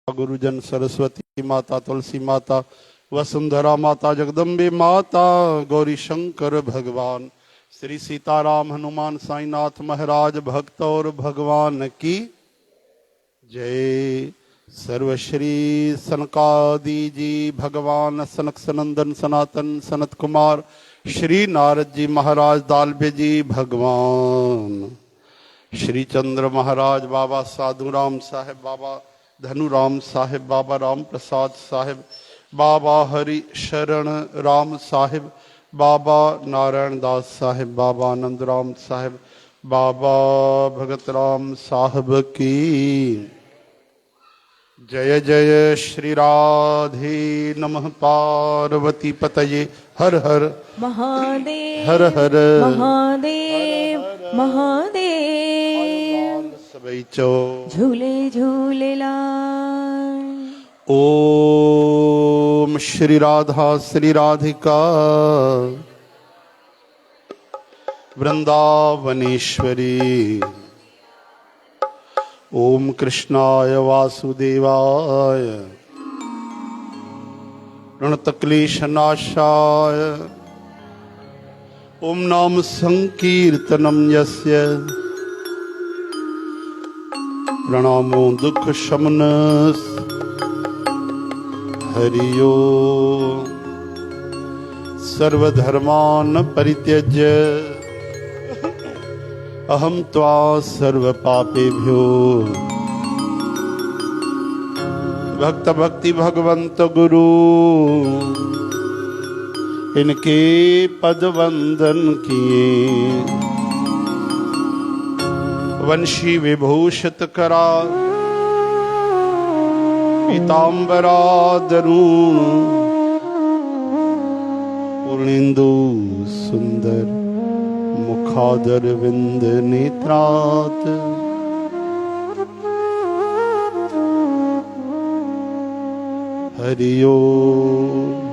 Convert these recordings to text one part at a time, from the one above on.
गुरुजन सरस्वती माता, तुलसी माता, वसुंधरा माता, जगदम्बे माता, गौरी शंकर भगवान, श्री सीताराम हनुमान साईनाथ महाराज भक्त और भगवान की जय। सर्वश्री सनकादि जी भगवान, सनक सनंदन सनातन सनत कुमार, श्री नारद जी महाराज दालभ्य जी भगवान, श्री चंद्र महाराज बाबा, साधु राम साहेब बाबा, धनुराम साहिब बाबा, राम प्रसाद साहिब बाबा, हरि शरण राम साहिब बाबा, नारायण दास साहिब बाबा, आनंद राम साहिब बाबा, भगत राम साहब की जय जय। श्री राधे नमः। पार्वती पतये हर हर महादेव, हर हर महादेव, महादेव, सबई चो झूले झूलेलाल। ओम श्री राधा श्री राधिका वृंदावनेश्वरी। ओम कृष्णाय वासुदेवाय ऋणतक्लेशनाशाय ओम नाम संकीर्तनम यस्य प्रणामो दुख शमन हरि ओम। सर्वधर्मान् परित्यज्य अहम त्वा सर्व पापेभ्यो भक्त भक्ति भगवंत गुरु इनके पद वंदन किए। वंशी विभूषित करा पीतांबरा दरूण पूर्णेन्दु सुंदर मुखादर विंद नेत्रात। हरि ओम।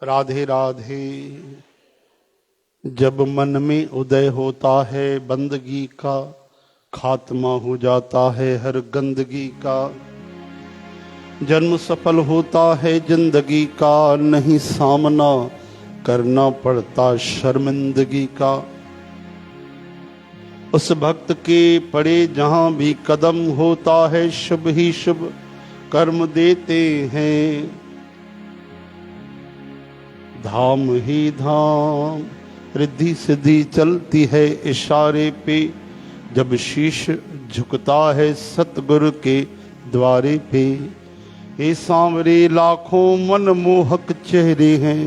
राधे राधे। जब मन में उदय होता है बंदगी का, खात्मा हो जाता है हर गंदगी का। जन्म सफल होता है जिंदगी का, नहीं सामना करना पड़ता शर्मिंदगी का। उस भक्त के पड़े जहां भी कदम होता है, शुभ ही शुभ कर्म देते हैं। धाम ही धाम रिद्धि सिद्धि चलती है इशारे पे, जब शीश झुकता है सतगुरु के द्वारे पे। ये सांवरे लाखों मनमोहक चेहरे हैं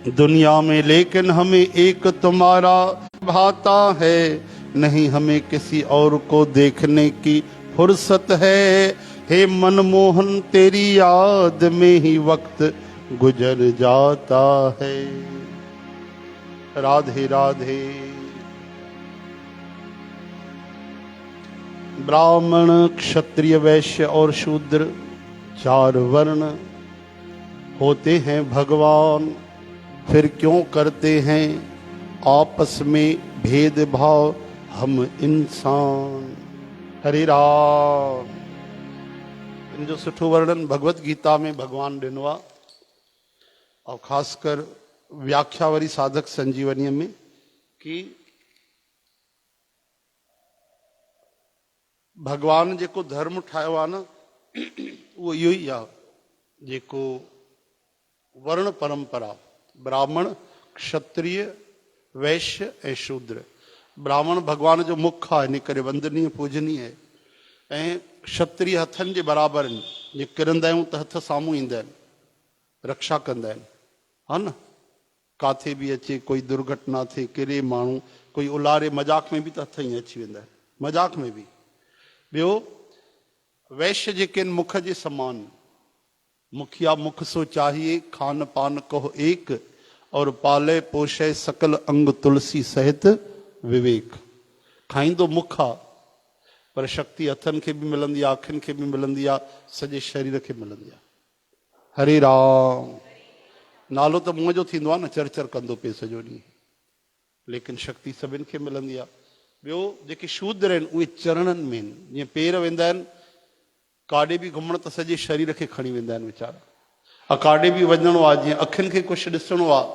दुनिया में, लेकिन हमें एक तुम्हारा भाता है। नहीं हमें किसी और को देखने की फुर्सत है। हे मनमोहन तेरी याद में ही वक्त गुजर जाता है। राधे राधे। ब्राह्मण क्षत्रिय वैश्य और शूद्र चार वर्ण होते हैं भगवान, फिर क्यों करते हैं आपस में भेदभाव हम इंसान। हरे राम। इन जो सुठो वर्णन भगवत गीता में भगवान ॾिनो और खासकर व्याख्यावरी साधक संजीवनी में कि भगवान जेको धर्म ठाहियो आहे न, उहो इहो ई आहे जेको वर्ण परंपरा, ब्राह्मण क्षत्रिय वैश्य ऐं शूद्र। ब्राह्मण भगवान जो मुख आहे, इन करे वंदनीय पूजनीय आहे। ऐं क्षत्रिय हथनि जे बराबरि आहिनि, जे किरंदा आहियूं त हथ साम्हूं ईंदा आहिनि, रक्षा कंदा आहिनि, हा न। काथे बि अचे कोई दुर्घटना थिए, किरे माण्हू, कोई उलारे मजाक में बि त हथ ईअं अची वेंदा आहिनि, मजाक में बि। ॿियो वैश्य जेके आहिनि मुख जे समान, मुखिया मुख सो चाहिए, खान पान कहो एक, और पाले पोषे सकल अंग तुलसी सहित विवेक। खाईंदो मुख आहे, पर शक्ति हथनि खे बि मिलंदी आहे, अखियुनि खे बि मिलंदी आहे, सॼे शरीर खे मिलंदी आहे। हरे राम। नालो त मुंहं जो थींदो आहे न, चर कंदो पिए सॼो ॾींहुं, लेकिन शक्ति सभिनि खे मिलंदी आहे। ॿियो जेके शूद्र आहिनि उहे चरणनि में आहिनि। जीअं पेर वेंदा आहिनि काॾे बि घुमण त सॼे शरीर खे खणी वेंदा आहिनि वीचारा। काॾे बि वञिणो आहे, जीअं अखियुनि खे कुझु ॾिसणो आहे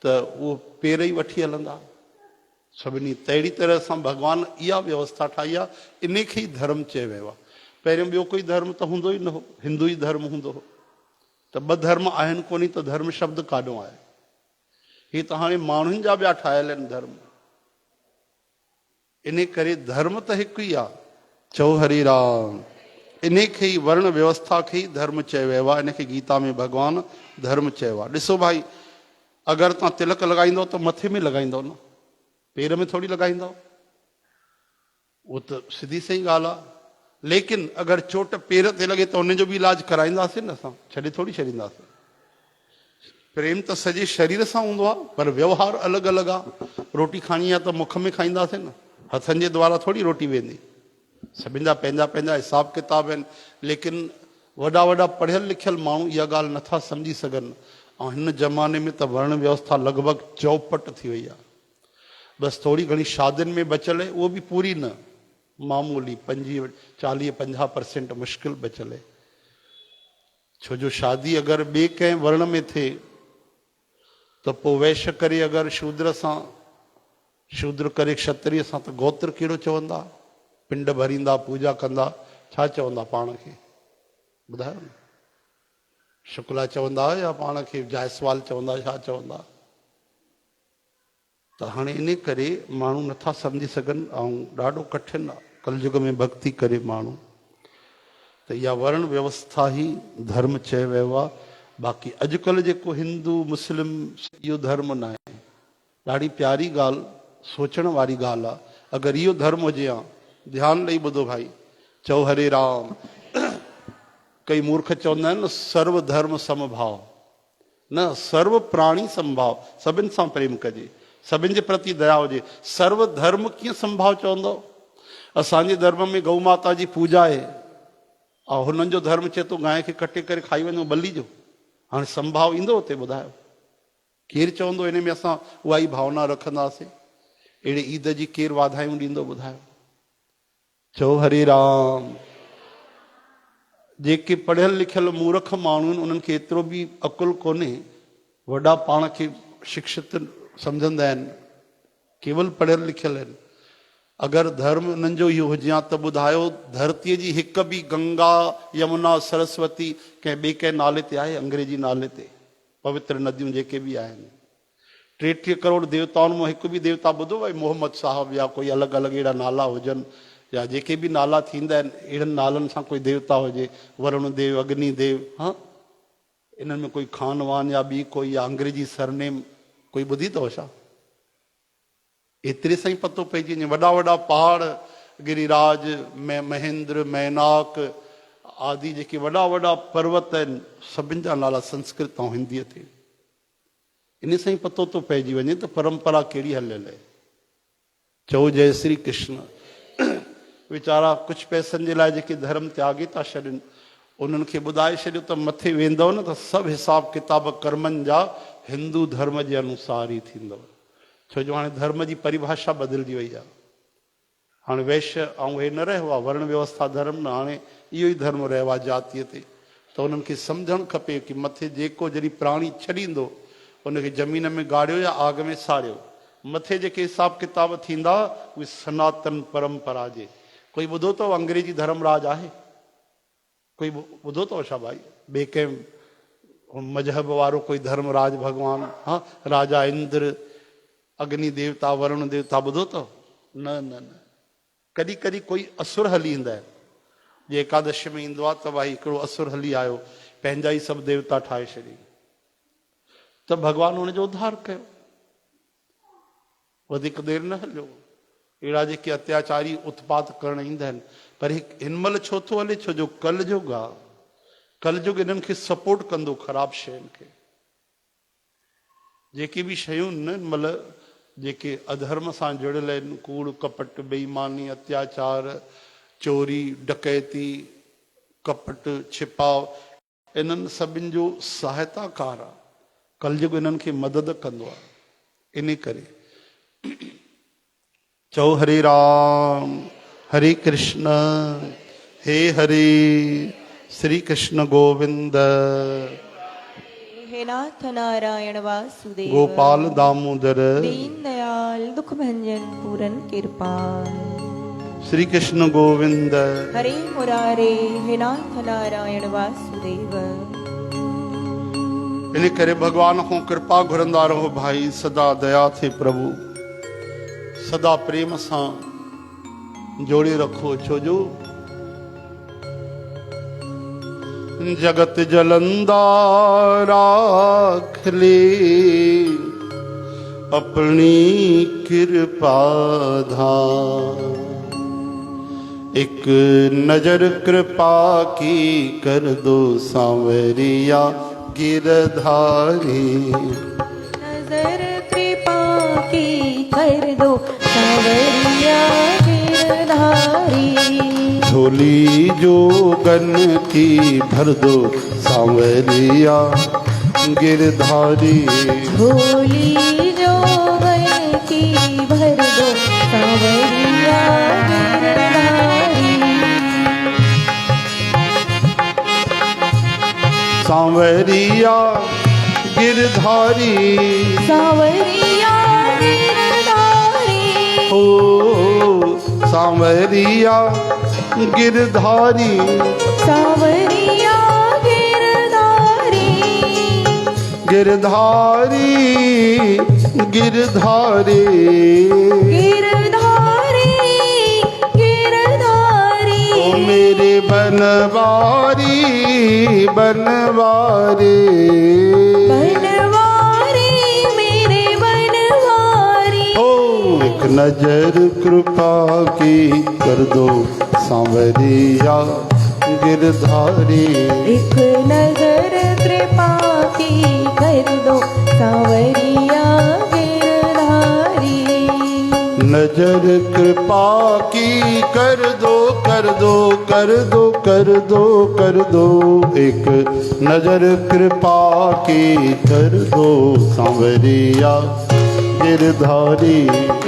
त उहो पेर ई वठी हलंदा सभिनी। तहिड़ी तरह सां भॻवानु इहा व्यवस्था ठाही आहे, इन खे ई धर्म चयो वियो आहे। पहिरियों ॿियो कोई धर्म त हूंदो ई न हो, हिंदू ई धर्म हूंदो हो। त ॿ धर्म आहिनि कोन्ह, त धर्म शब्द काॾों आहे? ही त हाणे माण्हुनि जा ॿिया ठाहियल आहिनि धर्म। इन करे धर्म त हिकु ई आहे। चओ हरे राम। इन खे ई वर्ण व्यवस्था खे ई धर्म चयो वियो आहे। इन खे गीता में भॻवानु धर्म चयो आहे। ॾिसो भाई, अगरि तव्हां तिलक लॻाईंदव त मथे में लॻाईंदव न, पेर में थोरी लॻाईंदव। उहो त सिधी सही ॻाल्हि आहे। लेकिन अगरि चोट पेर ते लॻे त उनजो बि इलाज कराईंदासीं न, असां छॾे थोरी छॾींदासीं। प्रेम त सॼे शरीर सां हूंदो आहे, पर व्यवहार अलॻि अलॻि आहे। रोटी खाणी आहे त मुख में खाईंदासीं न, हथनि जे द्वारा थोरी रोटी वेंदी। सभिनि जा पंहिंजा पंहिंजा हिसाब किताब आहिनि। लेकिन वॾा वॾा पढ़ियल लिखियल माण्हू इहा ॻाल्हि नथा सम्झी सघनि। ऐं हिन ज़माने में त वर्ण व्यवस्था लॻभॻि चौपट थी वई आहे। बसि थोरी घणी शादियुनि में बचियल आहे, उहो बि पूरी न, मामूली 25, 40, 50% मुश्किल बचियल आहे। छो जो शादी अगरि ॿिए कंहिं वर्ण में थिए त पोइ वैश्य करे अगरि शूद्र सां, शूद्र करे क्षत्रिय सां, त गोत्र कहिड़ो चवंदा? पिंड भरींदा, पूजा कंदा, छा चवंदा पाण खे? ॿुधायो न। शुक्ला चवंदा या पाण खे जायसवाल चवंदा, छा चवंदा? त हाणे इन करे माण्हू नथा सम्झी सघनि ऐं ॾाढो कठिन आहे कलयुग में भक्ति करे माण्हू। त इहा वर्ण व्यवस्था ई धर्म चयो वियो आहे। बाक़ी अॼुकल्ह जेको हिंदू मुस्लिम इहो धर्म न आहे। ॾाढी प्यारी ॻाल्हि, सोचण वारी ॻाल्हि आहे। अगरि इहो धर्म हुजे हा, ध्यानु ॾेई ॿुधो भाई, चओ हरे राम। कई मूर्ख चवंदा आहिनि न सर्व धर्म समभाव, न, सर्व प्राणी समभाव, सभिनि सां प्रेम कजे, सभिनि जे प्रति दया हुजे। सर्व धर्म कीअं समभाव चवंदो? असांजे धर्म में गौ माता जी पूजा आहे ऐं हुननि जो धर्म चए थो गांइ खे कटे करे खाई वञो बली जो। हाणे समभाव ईंदो हुते? ॿुधायो केरु चवंदो इन में असां उहा ई भावना रखंदासीं? अहिड़े ईद जी केरु वाधायूं ॾींदो? ॿुधायो। चओ हरे राम। जेके पढ़ियल लिखियल मूर्ख माण्हू आहिनि उन्हनि खे एतिरो बि अकुलु कोन्हे। वॾा पाण खे शिक्षित सम्झंदा आहिनि, केवल पढ़ियल लिखियल आहिनि। अगरि धर्म उन्हनि जो इहो हुजे हा त ॿुधायो, धरतीअ जी हिकु बि गंगा यमुना सरस्वती कंहिं ॿिए कंहिं नाले ते आहे? अंग्रेजी नाले ते पवित्र नदियूं जेके बि आहिनि। 33 करोड़ देवताउनि मां हिकु बि देवता ॿुधो भाई मोहम्मद साहब या कोई अलॻि अलॻि अहिड़ा नाला हुजनि, या जेके बि नाला थींदा आहिनि अहिड़नि नालनि सां कोई देवता हुजे? वरुण देव, अग्नि देव, हा, इन्हनि में कोई खानवान या ॿी कोई या अंग्रेजी सरनेम कोई ॿुधी अथव छा? एतिरे सां ई पतो पइजी वञे। वॾा वॾा पहाड़, गिरिराज, महेंद्र, मैनाक आदि जेके वॾा वॾा पर्वत आहिनि, सभिनि जा नाला संस्कृत ऐं हिंदीअ ते। इन सां ई पतो थो पइजी वञे त परंपरा कहिड़ी हलियल आहे। चओ जय श्री कृष्ण। वीचारा कुझु पैसनि जे लाइ जेके धर्म त्यागे था छॾनि, उन्हनि खे ॿुधाए छॾियो त मथे वेंदव न त सभु हिसाब किताब कर्मनि जा हिंदू धर्म जे अनुसार ई थींदव। छो जो हाणे धर्म जी परिभाषा बदिलजी वई आहे। हाणे वैश्य ऐं हे न रहियो आहे वर्ण व्यवस्था धर्म, न, हाणे इहो ई धर्म रहियो आहे जातीअ ते। त उन्हनि खे सम्झणु खपे कि मथे जेको जॾहिं प्राणी छॾींदो उनखे ज़मीन में गाड़ियो या आग में साड़ियो, मथे जेके हिसाब किताब थींदा उहे सनातन परंपरा जे। कोई ॿुधो अथव अंग्रेजी धर्मराज आहे? कोई ॿुधो अथव छा भाई? ॿिए कंहिं मजहब वारो कोई धर्मराज भॻवान? हा, राजा इंद्र, अग्नि देवता, वरुण देवता ॿुधो अथव? न न न। कॾहिं कॾहिं कोई असुर हली ईंदा आहिनि। जे एकादशी में ईंदो आहे त भाई हिकिड़ो असुर हली आयो, पंहिंजा ई सभु देवता ठाहे छॾी, त भॻवानु हुनजो उद्धार कयो, वधीक देरि न हलियो। अहिड़ा जेके अत्याचारी उत्पात करण ईंदा आहिनि, पर हिन महिल छो थो हले? छो जो कलयुग आहे। कलयुग इन्हनि खे सपोर्ट कंदो ख़राब शयुनि खे। जेके बि शयूं न हिन महिल जेके अधर्म सां जुड़ियल आहिनि, कूड़ कपट, बेईमानी, अत्याचार, चोरी डकैती कपट छिपाव इन्हनि सभिनि जो सहायताकार आहे। कलयुग इन्हनि खे मदद कंदो आहे। इन करे चओ हरे राम हरे कृष्ण हे हरे श्री कृष्ण गोविंद हे नाथ नारायण वासुदेव गोपाल दामोदर दीन दयाल दुख भंजन पूरन कृपाल श्री कृष्ण गोविंद हरे मुरारे हे नाथ नारायण वासुदेव। इन करे भगवान को कृपा घुरंदा रहो भाई। सदा दया थे प्रभु सदा प्रेम सां जोड़े रखो। छोजो जगत जलंदा राख ले अपनी कृपा धार। एक नजर कृपा की कर दो सांवरिया गिरधारी। नजर कृपा की कर दो सांवरिया गिरधारी। झोली जोगन की भर दो सांवरिया गिरधारी। झोली जोगन की भर दो सांवरिया गिरधारी। सांवरिया गिरधारी सांवरिया गिरधारी। ओ सांवरिया गिरधारी सांवरिया गिरधारी। गिरधारी गिरधारी गिरधारी गिरधारी। ओ मेरे बनवारी बनवारी। बनवारी मेरे बनवारी। ओ एक नजर कृपा की कर दो सांवरिया गिरधारी। एक नजर कृपा की कर दो सांवरिया गिरधारी। नजर कृपा की कर दो कर दो कर दो कर दो कर दो। एक नजर कृपा की कर दो सांवरिया गिरधारी।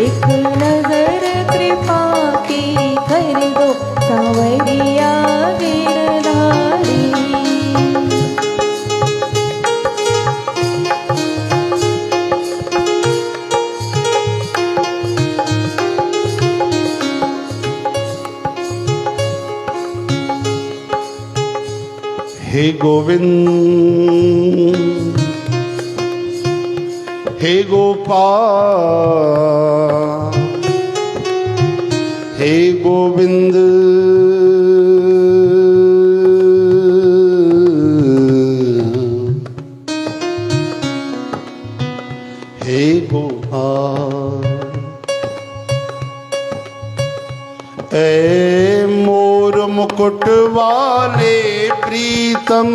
एक नजर कृपा की कर दो सांवरिया गिरधारी। हे गोविंद हे गोपाल हे गोविंद हे गोपाल। ऐ मोर मुकुट वाले प्रीतम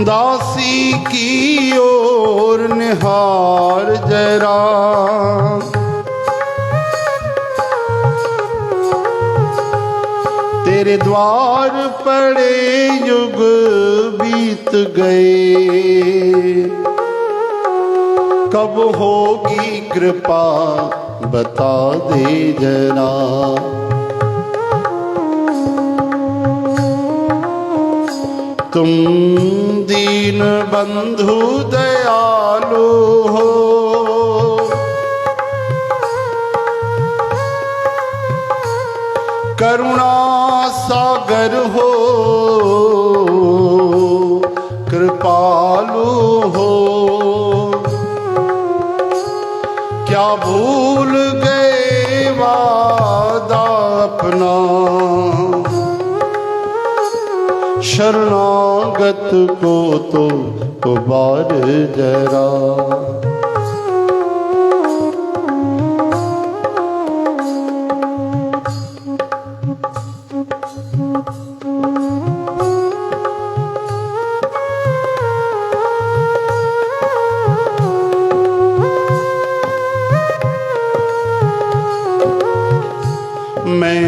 दासी की ओर निहार जरा। तेरे द्वार पड़े युग बीत गए। कब होगी कृपा बता दे जरा। तुम दीन बंधु दयालु हो। करुणा सागर हो कृपालु हो। क्या भूल गए वादा अपना। शरणागत को तो उबार जरा।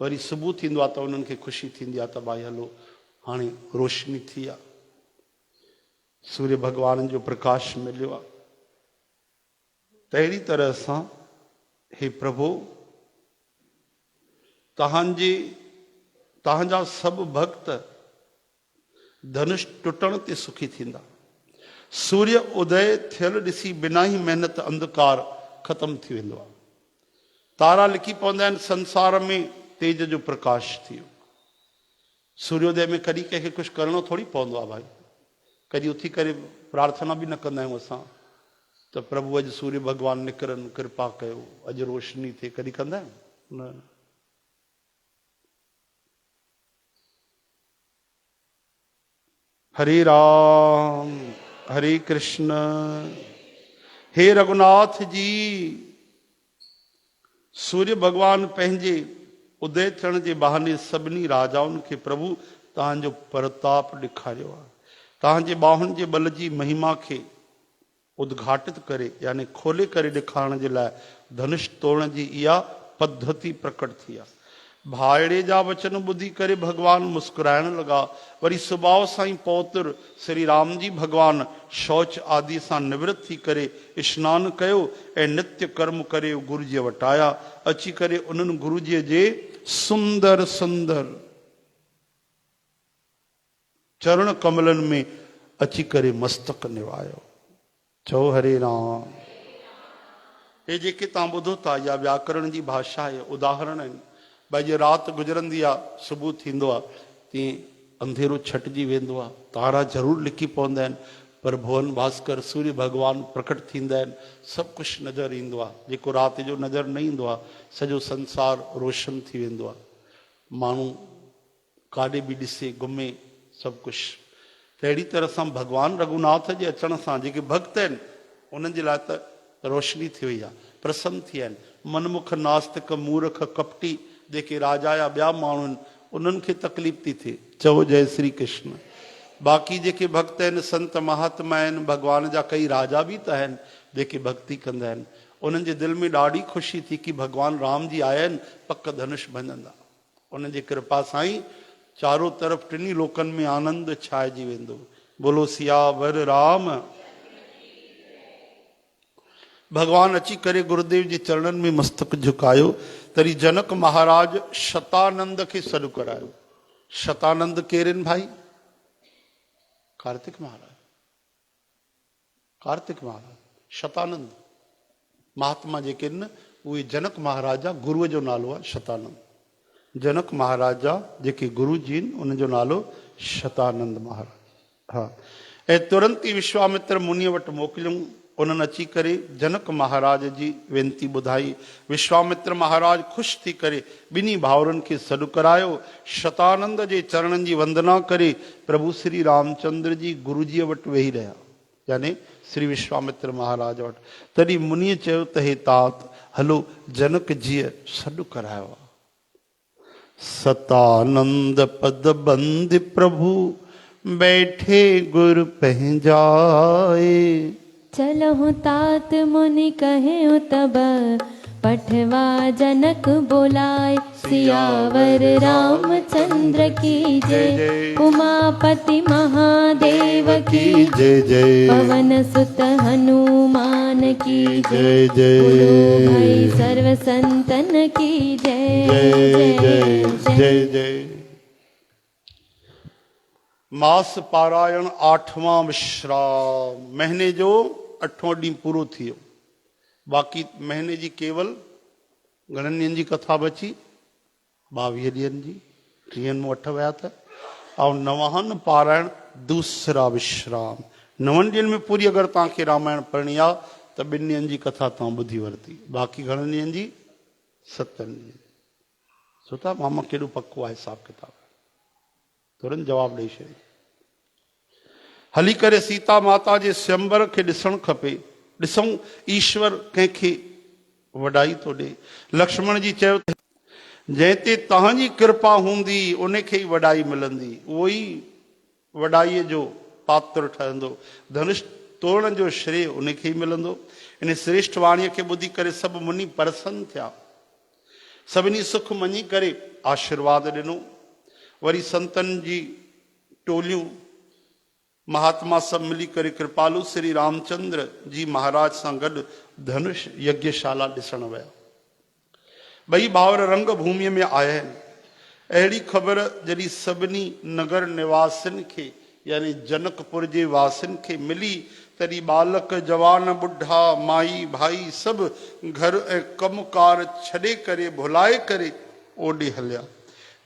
वरी सुबुह थींदो आहे त उन्हनि खे ख़ुशी थींदी आहे त भाई हलो हाणे रोशनी थी आहे, सूर्य भगवान जो प्रकाश मिलियो आहे। तहिड़ी तरह सां हे प्रभु तव्हांजा सभु भक्त धनुष टुटण ते सुखी थींदा। सूर्य उदय थियल ॾिसी बिना ई महिनत अंधकार ख़तम थी वेंदो आहे। तारा लिखी पवंदा आहिनि संसार में तेज जो प्रकाश थी वियो। सूर्योदय में कॾहिं कंहिंखे कुझु करिणो थोरी पवंदो आहे भाई, कॾहिं उथी करे प्रार्थना बि न कंदा आहियूं असां त प्रभु अॼु सूर्य भगवान निकिरनि, कृपा कयो, अॼु रोशनी थिए, कॾहिं कंदा आहियूं न। हरे राम हरे कृष्ण। हे रघुनाथ जी, सूर्य भगवान पंहिंजे उदय थियण जे बहाने सभिनी राजाउनि खे प्रभु तव्हांजो प्रताप ॾेखारियो आहे। तव्हांजे बाहुनि जे बल जी महिमा खे उद्घाटित करे यानी खोले करे ॾेखारण जे लाइ धनुष तोड़ण जी इहा पद्धति प्रकट थी आहे। भाइड़े जा वचन ॿुधी करे भगवान मुस्कुराइण लॻा। वरी सुभाउ सां ई पौत्र श्री राम जी भगवान शौच आदि सां निवृत्त थी करे स्नान कयो ऐं नित्य कर्म करे गुरुजीअ वटि आया। अची करे उन्हनि गुरुजीअ जे सुंदर सुंदर चरण कमलनि में अची करे मस्तक निवायो। चओ हरे राम। हे जेके तव्हां ॿुधो था या व्याकरण जी भाषा आहे, उदाहरण आहिनि। भई जीअं राति गुज़रंदी आहे, सुबुह थींदो आहे, तीअं अंधेरो छटिजी वेंदो आहे, तारा ज़रूरु लिकी पवंदा आहिनि, पर भुवन भास्कर सूर्य भगवान प्रकट थींदा आहिनि, सभु कुझु नज़र ईंदो आहे। जेको राति जो नज़र न ईंदो आहे, सॼो संसार रोशन थी वेंदो आहे। माण्हू काॾे बि ॾिसे घुमे सभु कुझु। त अहिड़ी तरह सां भगवान रघुनाथ जे अचण सां जेके भक्त आहिनि उन्हनि जे लाइ त रोशनी थी वई आहे, प्रसन्न थी विया आहिनि। मनमुख नास्तिक मूर्ख कपटी जेके राजा या ॿिया माण्हू आहिनि उन्हनि खे तकलीफ़ थी थिए। चओ जय श्री कृष्ण। बाक़ी जेके भक्त आहिनि, संत महात्मा आहिनि, भगवान जा कई राजा बि त आहिनि जेके भक्ति कंदा आहिनि, उन्हनि जे दिलि में ॾाढी ख़ुशी थी कि भगवान राम जी आया आहिनि, पक धनुष भञंदा। उन्हनि जी कृपा सां ई चारों तरफ़ टिनी लोकनि में आनंद छाइजी वेंदो। बोलो सियावर राम। भगवान अची करे गुरुदेव जे चरणनि में मस्तक झुकायो। तरी जनक महाराज शतानंद खे सॾु करायो। शतानंद केरु आहिनि भाई? कार्तिक महाराज। कार्तिक महाराज शतानंद महात्मा जेके आहिनि उहे जनक महाराज जा गुरुअ जो नालो आहे शतानंद। जनक महाराज जा जेके गुरु जी आहिनि उनजो नालो शतानंद महाराज। हा, ऐं तुरंत ई विश्वामित्र मुनीअ वटि मोकिलियऊं। उन्हनि अची करे जनक महाराज जी वेनती ॿुधाई। विश्वामित्र महाराज ख़ुशि थी करे ॿिन्ही भाउरनि खे सॾु करायो। शतानंद जे चरणनि जी वंदना करे प्रभु श्री रामचंद्र जी गुरुजीअ वटि वेही रहिया, यानी श्री विश्वामित्र महाराज वटि। तॾहिं मुनीअ चयो त हे तात, हलो जनक जीअ सॾु करायो आहे। सतानंद पद बंद प्रभु बैठे गुर पहजाए। चलहु तात मुनि कहेउ तब पठवा जनक बोलाय। सियावर रामचंद्र की जय, उमापति महादेव की जय जय, पवन सुत हनुमान की जय जय, भाई सर्व संतन की जय जय जय जय जय। मास पारायण 8वां विश्राम। महीने जो 8वां ॾींहुं पूरो थी वियो। बाक़ी महीने जी केवल घणनि ॾींहंनि जी कथा बची? 22 ॾींहंनि जी। 30 में 8 विया त ऐं 9वां पारायण दूसरा विश्राम। 9 ॾींहंनि में पूरी अगरि तव्हांखे रामायण पढ़णी आहे त 2 ॾींहंनि जी कथा तव्हां ॿुधी वरिती। बाक़ी घणनि ॾींहंनि जी? 7 ॾींहंनि जी। सुठा मामा केॾो पको आहे हिसाब किताब, तुरंत जवाबु ॾेई छॾियो। हली करे सीता माता जे स्वयंवर खे ॾिसणु खपे। ॾिसूं ईश्वर कंहिंखे वॾाई थो ॾे। लक्ष्मण जी चयो जंहिं ते तव्हांजी कृपा हूंदी उन खे ई वॾाई मिलंदी, उहो ई वॾाईअ जो पात्र ठहंदो। धनुष तोड़ण जो श्रेय उन खे ई मिलंदो। इन श्रेष्ठ वाणीअ खे ॿुधी करे सभु मुनि प्रसन्न थिया। सभिनी सुख मञी करे आशीर्वाद ॾिनो। वरी संतन जी टोलियूं महात्मा सब मिली करे कृपालु श्री रामचंद्र जी महाराज सां गॾु धनुष यज्ञशाला ॾिसण विया। ॿई भाउर रंग भूमिअ में आया आहिनि। अहिड़ी ख़बर जॾहिं सभिनी नगर निवासिन खे यानी जनकपुर जे वासिन खे मिली, तॾहिं बालक जवान बुढ़ा माई भाई सभु घर ऐं कमकार छॾे करे भुलाए करे ओॾे हलिया।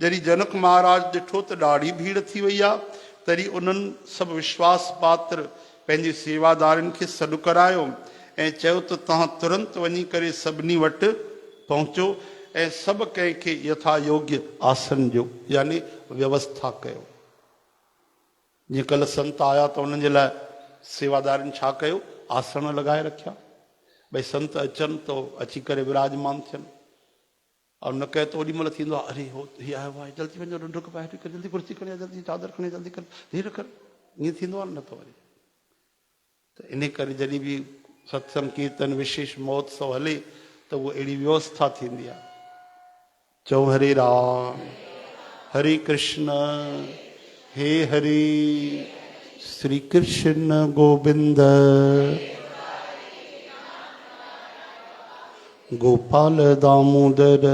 जॾहिं जनक महाराज ॾिठो त ॾाढी भीड़ थी वई आहे, तॾहिं उन्हनि सभु विश्वास पात्र पंहिंजे सेवादारनि खे सॾु करायो ऐं चयो त तव्हां तुरंत वञी करे सभिनी वटि पहुचो ऐं सभु कंहिंखे यथा योग्य आसन ॾियो यानी व्यवस्था कयो। जीअं कल्ह संत आया त उन्हनि जे लाइ सेवादारनि छा कयो, आसन लॻाए रखिया। भई संत अचनि तो अची करे विराजमान थियनि। और न कहे तो ओॾी महिल थींदो आहे अरे हो हीअ आयो आहे जल्दी वञो ढुक पाए जल्दी कुर्सी खणी जल्दी चादर खणी जल्दी कर धीरे कर, ईअं थींदो आहे न त वरी। त इन करे जॾहिं बि सत्संग कीर्तन विशेष महोत्सव हले त उहो अहिड़ी व्यवस्था थींदी आहे। चओ हरे राम हरे कृष्ण हे हरे श्री कृष्ण गोविंद गोपाल दामोदर।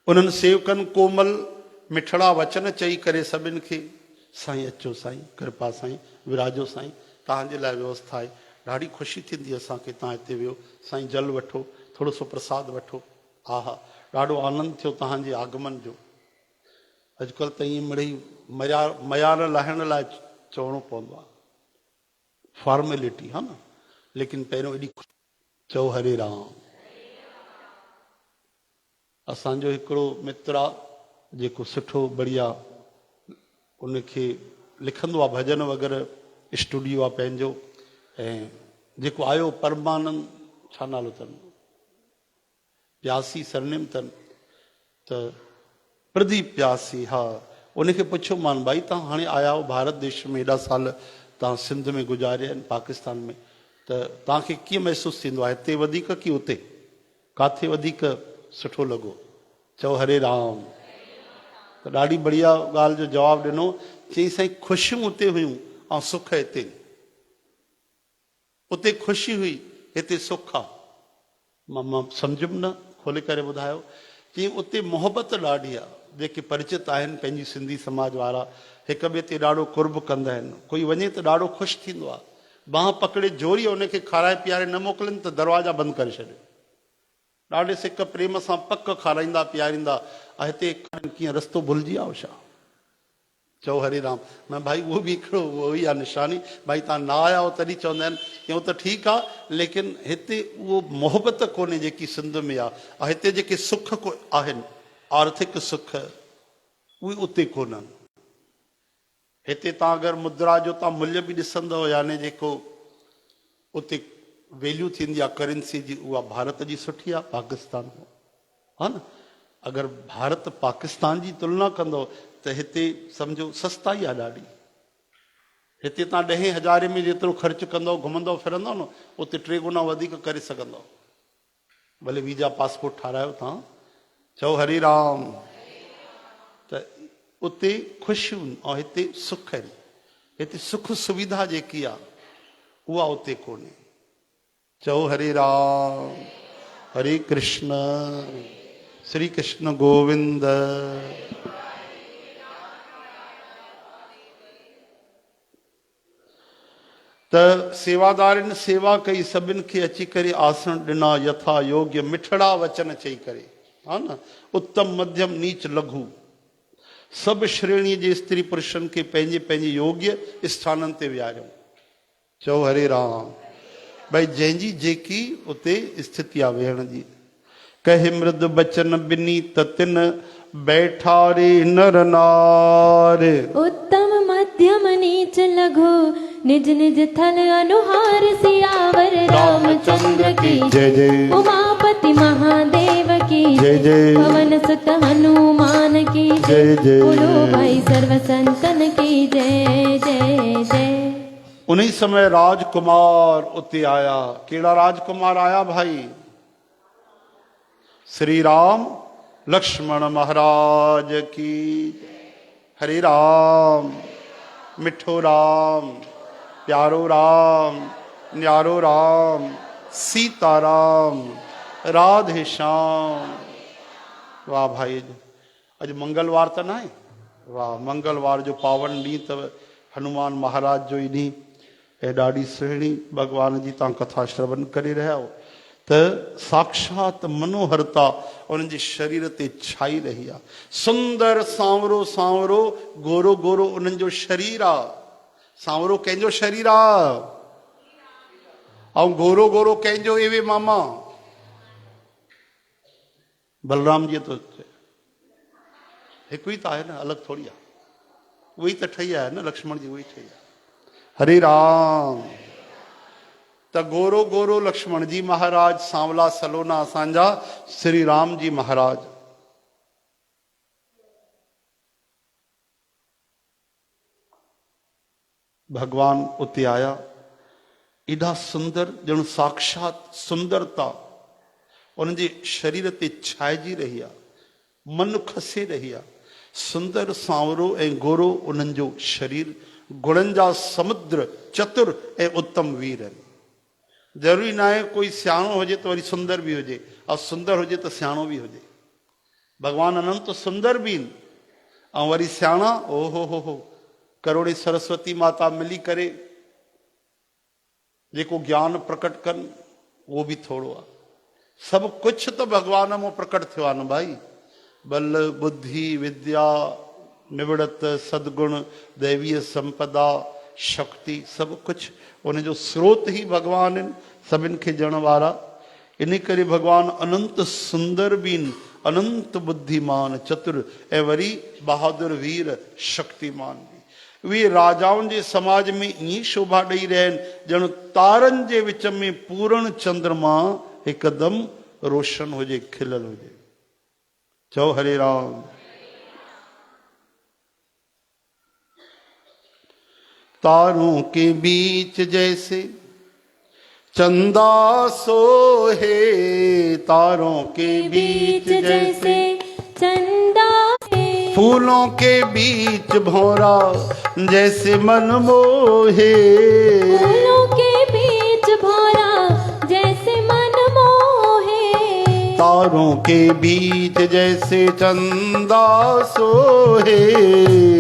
उन्हनि सेवकनि कोमल मिठड़ा वचन चई करे सभिनि खे साईं अचो साईं कृपा साईं विराजो साईं तव्हांजे लाइ व्यवस्था आहे। ॾाढी ख़ुशी थींदी असांखे तव्हां हिते वियो साईं जल वठो थोरो सो प्रसाद वठो। हा हा ॾाढो आनंद थियो तव्हांजे आगमन जो। अॼुकल्ह त ईअं मिड़ई मयार लाहिण लाइ चवणो पवंदो आहे फॉर्मेलिटी हा न, लेकिन पहिरियों एॾी चओ हरे राम। असांजो हिकिड़ो मित्र आहे जेको सुठो बढ़िया उनखे लिखंदो आहे भॼन वग़ैरह स्टूडियो आहे पंहिंजो। ऐं जेको आयो परमानंद छा नालो अथनि प्यासी सरनेम अथनि त प्रदीप प्यासी। हा उनखे पुछियो मान भाई तव्हां हाणे आया हो भारत देश में एॾा साल तव्हां सिंध में गुज़ारिया आहिनि पाकिस्तान में, त तव्हांखे कीअं महसूसु थींदो आहे हिते वधीक की उते काथे वधीक सुठो लॻो? चओ हरे राम। त ॾाढी बढ़िया ॻाल्हि जो जवाबु ॾिनो। चई साईं ख़ुशियूं उते हुयूं ऐं सुख हिते। उते ख़ुशी हुई हिते सुख आहे। मां सम्झुमि न खोले करे ॿुधायो। चई उते मोहबत ॾाढी आहे। जेके परिचित आहिनि पंहिंजी सिंधी समाज वारा हिक ॿिए ते ॾाढो कुर्ब कंदा आहिनि। कोई वञे त ॾाढो ख़ुशि थींदो आहे। बांह पकड़े जोरी उनखे खाराए पीआरे न मोकिलनि त दरवाजा बंदि करे छॾे। ॾाढे सिक प्रेम सां पक खाराईंदा पीआरींदा। हिते कीअं रस्तो भुलिजी वियो छा? चओ हरे राम। न भाई उहो बि हिकिड़ो उहो ई आहे निशानी। भाई तव्हां न आया हो तॾहिं चवंदा आहिनि की उहो त ठीकु आहे लेकिन हिते उहो मोहबत कोन्हे जेकी सिंध में आहे। हिते जेके सुख आहिनि आर्थिक सुख उहे उते कोन्हनि। हिते तव्हां अगरि मुद्रा जो तव्हां मूल्य बि ॾिसंदव यानी जेको उते वैल्यू थींदी आहे करेंसी जी उहा भारत जी सुठी आहे पाकिस्तान में हा न। अगरि भारत पाकिस्तान जी तुलना कंदव त हिते सम्झो सस्ताई आहे ॾाढी। हिते तव्हां 10,000 में जेतिरो ख़र्चु कंदव घुमंदव फिरंदव न उते 3 गुना वधीक करे सघंदव। भले वीजा पासपोर्ट ठारायो तव्हां। चओ हरे राम। त उते ख़ुशियूं ऐं हिते सुख आहिनि। हिते सुख सुविधा जेकी आहे उहा उते कोन्हे। चओ हरे राम हरे कृष्ण श्री कृष्ण गोविंद। त सेवादारनि सेवा कई सभिनि खे अची करे आसन ॾिना यथा योग्य मिठड़ा वचन चई करे हा न। उत्तम मध्यम नीच लघु सभु श्रेणीअ जे स्त्री पुरुषनि खे पंहिंजे पंहिंजे योग्य स्थाननि ते विहारियो। चओ हरे राम। भई जंहिंजी जेकी उते स्थिति आहे वेहण जी। कहे मृद बचन बिनी ततिन बैठारे नर नार। उत्तम मध्यम नीच लघु निज निज थल अनुहार सियावर रामचंद्र की जय जय। उमापति महादेव की जय जय। पवन सुत हनुमान की जय जय। जय। बोलो भाई सर्व संतन की जय जय जय। उन्हीं समय राजकुमार उते आया। केड़ा राजकुमार आया भाई? श्री राम लक्ष्मण महाराज की। हरे राम मिठो राम प्यारो राम न्यारो राम सीता राम राधे श्याम। वाह भाई, अज मंगलवार तो ना है? वाह, मंगलवार जो पावन ॾींहुं अथव हनुमान महाराज जो ई ॾींहुं। ऐं ॾाढी सुहिणी भगवान जी तव्हां कथा श्रवण करे रहिया हो त साक्षात मनोहरता उन्हनि जे शरीर ते छाई रही आहे। सुंदर सांवरो सांवरो गोरो गोरो उन्हनि जो शरीर आहे। सांवरो कंहिंजो शरीर आहे ऐं गोरो गोरो कंहिंजो? एवे मामा बलराम जी तो हिकु ई त आहे न, अलॻि थोरी आहे। उहो ई त ठही आहे न, लक्ष्मण जी उहो ई ठही आहे। हरे राम। त गोरो गोरो लक्ष्मण जी महाराज, सांवला सलोना असांजा श्री राम जी महाराज। भगवान उते आया, एॾा सुंदर ॼण साक्षात सुंदरता उन्हनि जे शरीर ते छाइजी रही आहे, मन खसे रही आहे। सुंदर सांवरो ऐं गोरो उन्हनि जो शरीर, गुणनि जा समुद्र, चतुर ऐं उत्तम वीर आहिनि। ज़रूरी न आहे कोई सियाणो हुजे त वरी सुंदर बि हुजे, ऐं सुंदर हुजे त सियाणो बि हुजे। भगवान अनंत सुंदर बि आहिनि ऐं वरी सियाणा। ओहो हो करोड़े सरस्वती माता मिली करे जेको ज्ञान प्रकट कनि उहो बि थोरो आहे। सभु कुझु त भगवान मां प्रकट थियो आहे न भाई। बल बुद्धि विद्या निवड़त सदगुण दैवीय संपदा शक्ति सभु कुझु उनजो स्रोत ही भगवान आहिनि, सभिनि खे ॾियण वारा। इन करे भगवान अनंत सुंदर बि आहिनि, अनंत बुद्धिमान चतुर ऐं वरी बहादुर वीर शक्तिमान बि। उहे राजाउनि जे समाज में ईअं शोभा ॾेई रहिया आहिनि ॼण तारनि जे विच में पूर्ण चंद्रमा हिकदमि रोशन हुजे, खिलियल हुजे। चओ हरे राम। तारों के बीच जैसे चंदा सोहे, तारों के बीच जैसे चंदा है। फूलों के बीच भौरा जैसे मन मोहे, फूलों के बीच भौरा जैसे मन मोहे। तारों के बीच जैसे चंदा सोहे,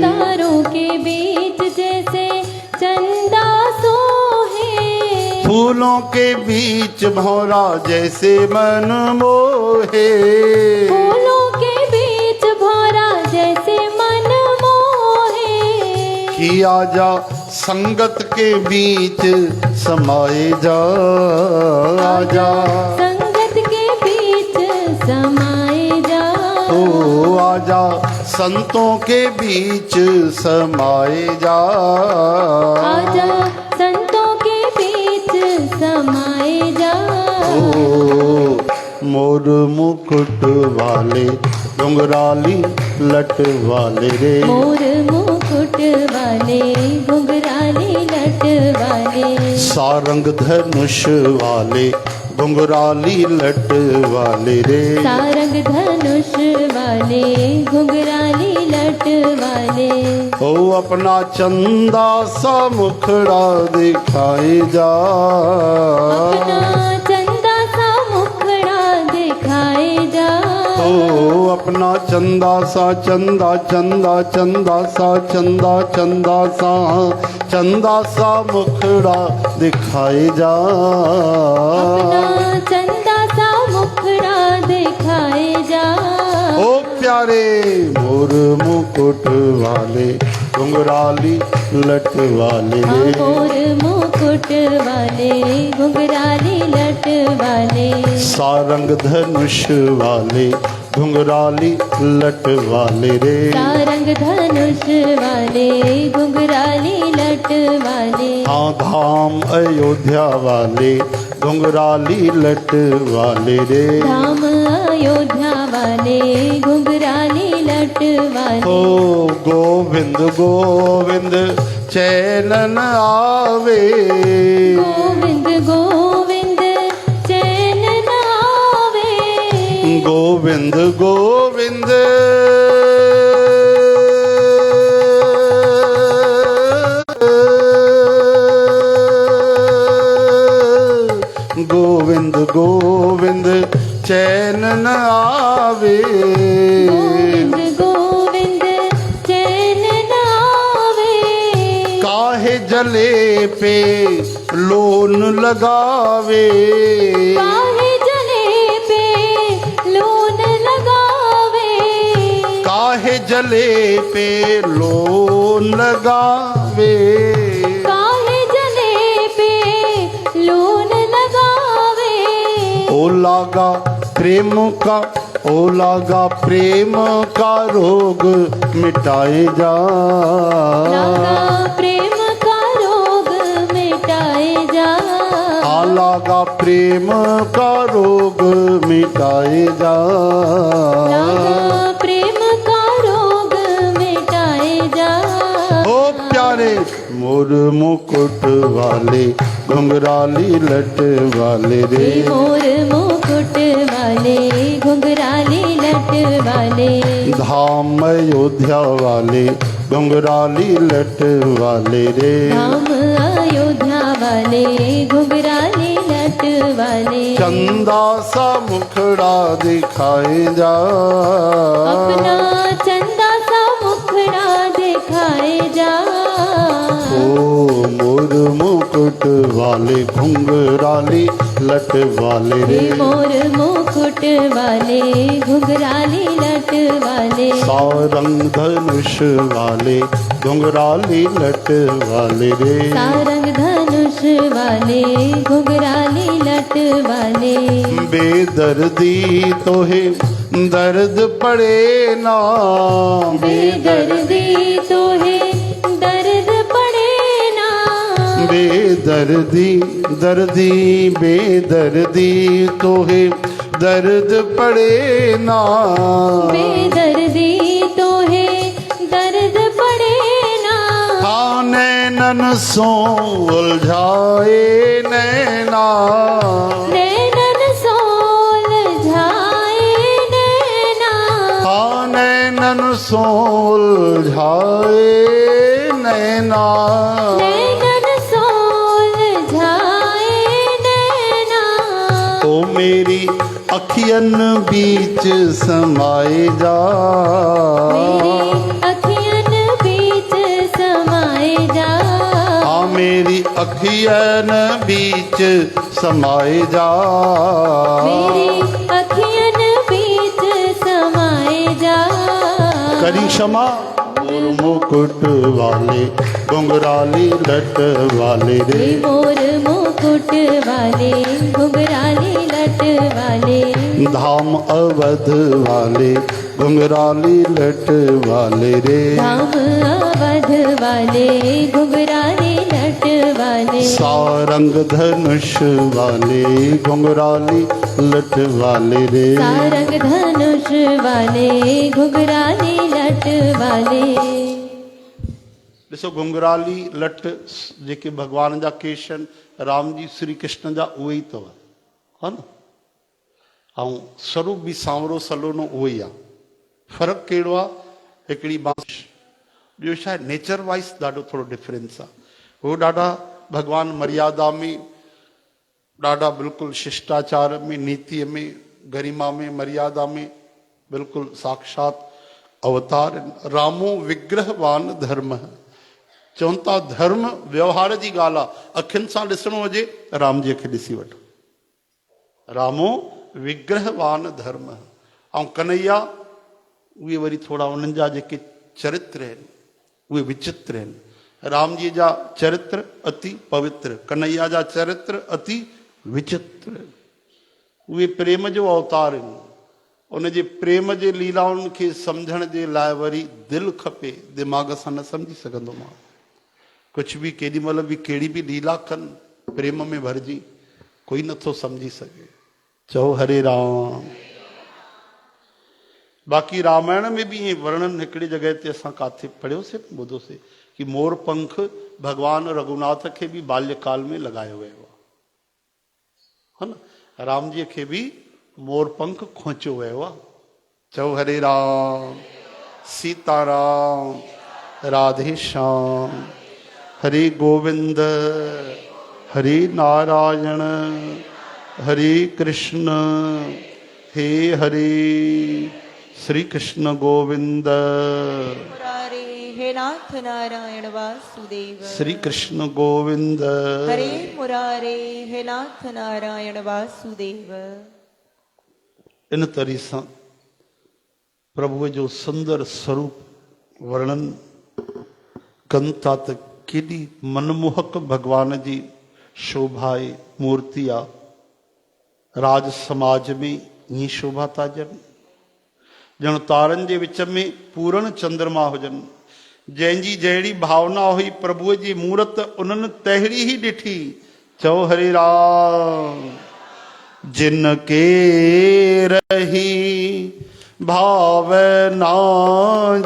तारों के बीच जैसे चंदा सोहे। फूलों के बीच भौरा जैसे मन मोहे, फूलों के बीच भौरा जैसे मन मोहे। कि आजा संगत के बीच समाए जा, आजा संगत के बीच समाए जा। ओ आजा संतों के बीच समाए जा, आजा संतों के बीच समाए जा। ओ मोर मुकुट वाले घुंघराली लट वाले रे, मोर मुकुट वाले घुंघराले लट वाले। सारंग धनुष वाले घुंघराली लट वाले रे, सारंग धनुष वाले घुंघराली लट वाले। ओ अपना चंदा सा मुखड़ा दिखाए जा, अपना चंदा सा मुखड़ा दिखाए जा। ओ अपना चंदा सा, चंदा चंदा चंदा सा, चंदा चंदा सा, चंदा सा मुखड़ा दिखाए जा, अपना चंदा सा मुखड़ा दिखाए जा। ओ प्यारे मोर मुकुट वाले घुंघराली लट वाले रे, मोर मुकुट वाले घुंघराली लट वाले। सारंग धनुष वाले घुंघराली लट वाले रे, सारंग धनुष वाले घुंघराली लट वाले। हाँ धाम अयोध्या वाले घुंघराली लट वाले रे, धाम अयोध्या वाले घुंघराली लट लट वाले। ओ गोविंद गोविंद चैन न आवे, गोविंद गोविंद चैन न आवे, गोविंद गोविंद गोविंद गोविंद चैन न आवे, गोविंद गोविंद चैन न आवे, काहे जले पे लोन लगावे, काहे जले पे लोन लगावे, काहे जले पे लोन लगावे, काहे जले पे लोन लगावे, ओ लागा प्रेम का, ओ लागा प्रेम का रोग मिटाए जा, लागा प्रेम का रोग मिटाए जा, आ लागा प्रेम का रोग मिटाए जा, लागा प्रेम का रोग मिटाए जा। ओ प्यारे मोर मुकुट वाले घुंघराली लट वाले रे, मोर मुकुट वाले घुंघराली लट वाले, धाम अयोध्या वाले घुंघराली लट वाले रे, धाम अयोध्या वाले घुंघराली लट वाले, चंदा सा मुखड़ा दिखाए जा, अपना चंदा सा मुखड़ा दिखाए जा, ओ मोर मुकुट वाले घुंघराली लट वाले रे, मोर मुकुट वाले घुंघराली लट वाले, सारंग धनुष वाले घुंघराली लट वाले रे, सारंग धनुष वाले घुंघराली लट वाले, बेदर्दी तोहे दर्द पड़े ना, बेदर्दी तो है दर्द पड़े ना, बेदर्दी दर्दी बेदर्दी तोहे दर्द पड़े ना, बेदर्दी तो है दर्द पड़े ना, हाँ नैनन सो उलझाए नैना, नैनन सोल झाए नैना, हाँ नैनन सो उलझाए नैना, नैनन सोल झाए नैना, ओ मेरी अखियन बीच समाए जा, मेरी अखियन बीच समाए जा, आ मेरी अखियन बीच समाए जा, मेरी अखियन बीच समाए जा, करी क्षमा मोर मुकुट वाले घुंघराली लट वाले रे, मोर मुकुट वाले घुंघराली लट वाले, धाम अवध वाले घुंघराली लट वाले रे, धाम अवध वाले घुंघराली लट वाले, सारंग धनुष वाले घुंघराली लट वाले रे, सारंग धनुष वाले घुंघराली लट वाले। ॾिसो घुंघराली लट जेके भगवान जा केशन राम जी श्री कृष्ण जा उहे ई अथव, हा न, ऐं स्वरूप बि सांवरो सलोनो उहो ई आहे, फ़र्क़ु कहिड़ो आहे, हिकिड़ी बांस, ॿियो छा आहे नेचर वाइज़ ॾाढो थोरो डिफरेंस आहे, उहो ॾाढा भगवान मर्यादा में, ॾाढा बिल्कुलु शिष्टाचार में, नीतिअ में, गरिमा में, मर्यादा में बिल्कुलु साक्षात अवतार आहिनि। रामो विग्रहवान धर्म, चवनि था धर्म व्यवहार जी ॻाल्हि आहे, अखियुनि सां ॾिसणो हुजे राम जी खे ॾिसी वठो, रामो विग्रहवान धर्म, ऐं कन्हैया उहे वरी थोरा उन्हनि जा जेके चरित्र आहिनि उहे विचित्र आहिनि। राम जी जा चरित्र अति पवित्र, कन्हैया जा चरित्र अति विचित्र, उहे प्रेम जो अवतार आहिनि। उन जे प्रेम जे लीलाउनि खे सम्झण जे लाइ वरी दिलि खपे, दिमाग़ सां न सम्झी सघंदो मां। कुझु बि केॾी महिल बि कहिड़ी बि लीला कनि प्रेम में भरिजी, कोई नथो सम्झी सघे। चओ हरे राम। बाक़ी रामायण में भी ये वर्णन हिकिड़ी जॻह ते असां काथे पढ़ियोसीं ॿुधोसीं कि मोर पंख भगवान रघुनाथ खे बि बाल्यकाल में लॻायो वियो आहे न। राम जी खे बि मोर पंख खोचियो वियो आहे। चओ हरे राम सीताराम राधे श्याम हरे गोविंद हरे नारायण हरे कृष्ण हे हरे श्री कृष्ण गोविंद मुरारे हे नाथ नारायण वासुदेव। श्री कृष्ण गोविंद हरे मुरारे हे नाथ नारायण वासुदेव। इन तरी सां प्रभु जो सुंदर स्वरूप वर्णन कनि था त केॾी मनमोहक भगवान जी शोभा आहे, मूर्ति आहे। राज समाज में ईअं शोभा था ॾियनि ॼण तारनि जे विच में पूरण चंद्रमा हुजनि। जंहिंजी जहिड़ी भावना हुई प्रभुअ जी मूरत उन्हनि तहिड़ी ई ॾिठी। चओ हरे राम जिन के रही भावना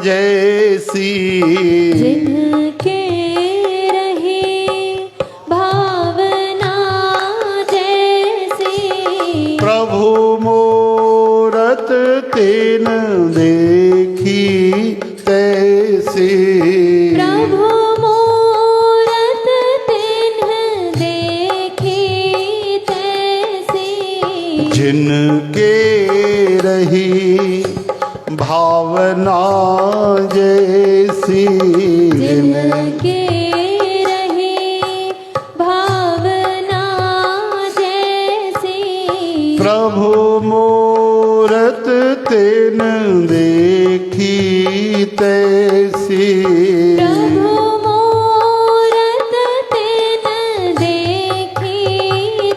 जैसी जिनके रही भावना जैसी प्रभु मूरत तेन देखी तैसी प्रभु मूरत तिन्ह देखी तैसी जिनके रही भावना जैसी जिनके रही भावना जैसी प्रभु मूरत तेन देखी तैसी प्रभु मूरत तिन देखी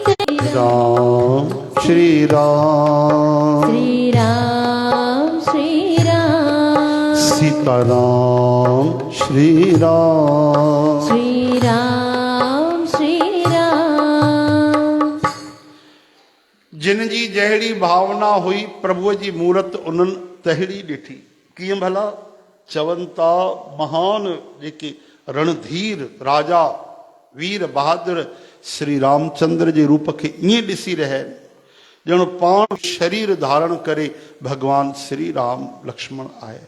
तैसी राम श्री राम श्री राम श्री राम सीताराम श्री राम श्री राम श्री राम जिन जी जहिड़ी भावना हुई प्रभुअ जी मूरत उन्हनि तहिड़ी ॾिठी। कीअं भला चवनि था महान जेके रणधीर राजा वीर बहादुर श्री रामचंद्र जे रूप खे ईअं ॾिसी रहिया आहिनि ॼण पाण शरीर धारण करे भगवान श्री राम लक्ष्मण आया।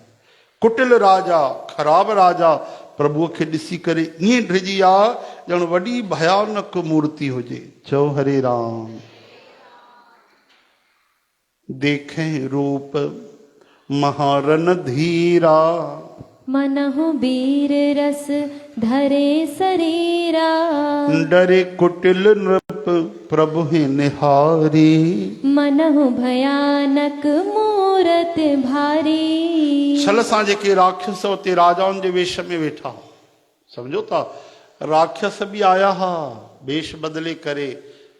कुटिल राजा ख़राब राजा प्रभुअ खे ॾिसी करे ईअं ड्रिजी आहे ॼण वॾी भयानक मूर्ति हुजे। चओ हरे राम देखें रूप महारन धीरा मनहु वीर रस धरे शरीरा डरे कुटिल नृप प्रभु ही निहारी मनहु भयानक मूरत भारी छल सां जेके राक्षस उते राजाउनि जे वेश में वेठा हुआ। सम्झो था राक्षस बि आया हा वेश बदिले करे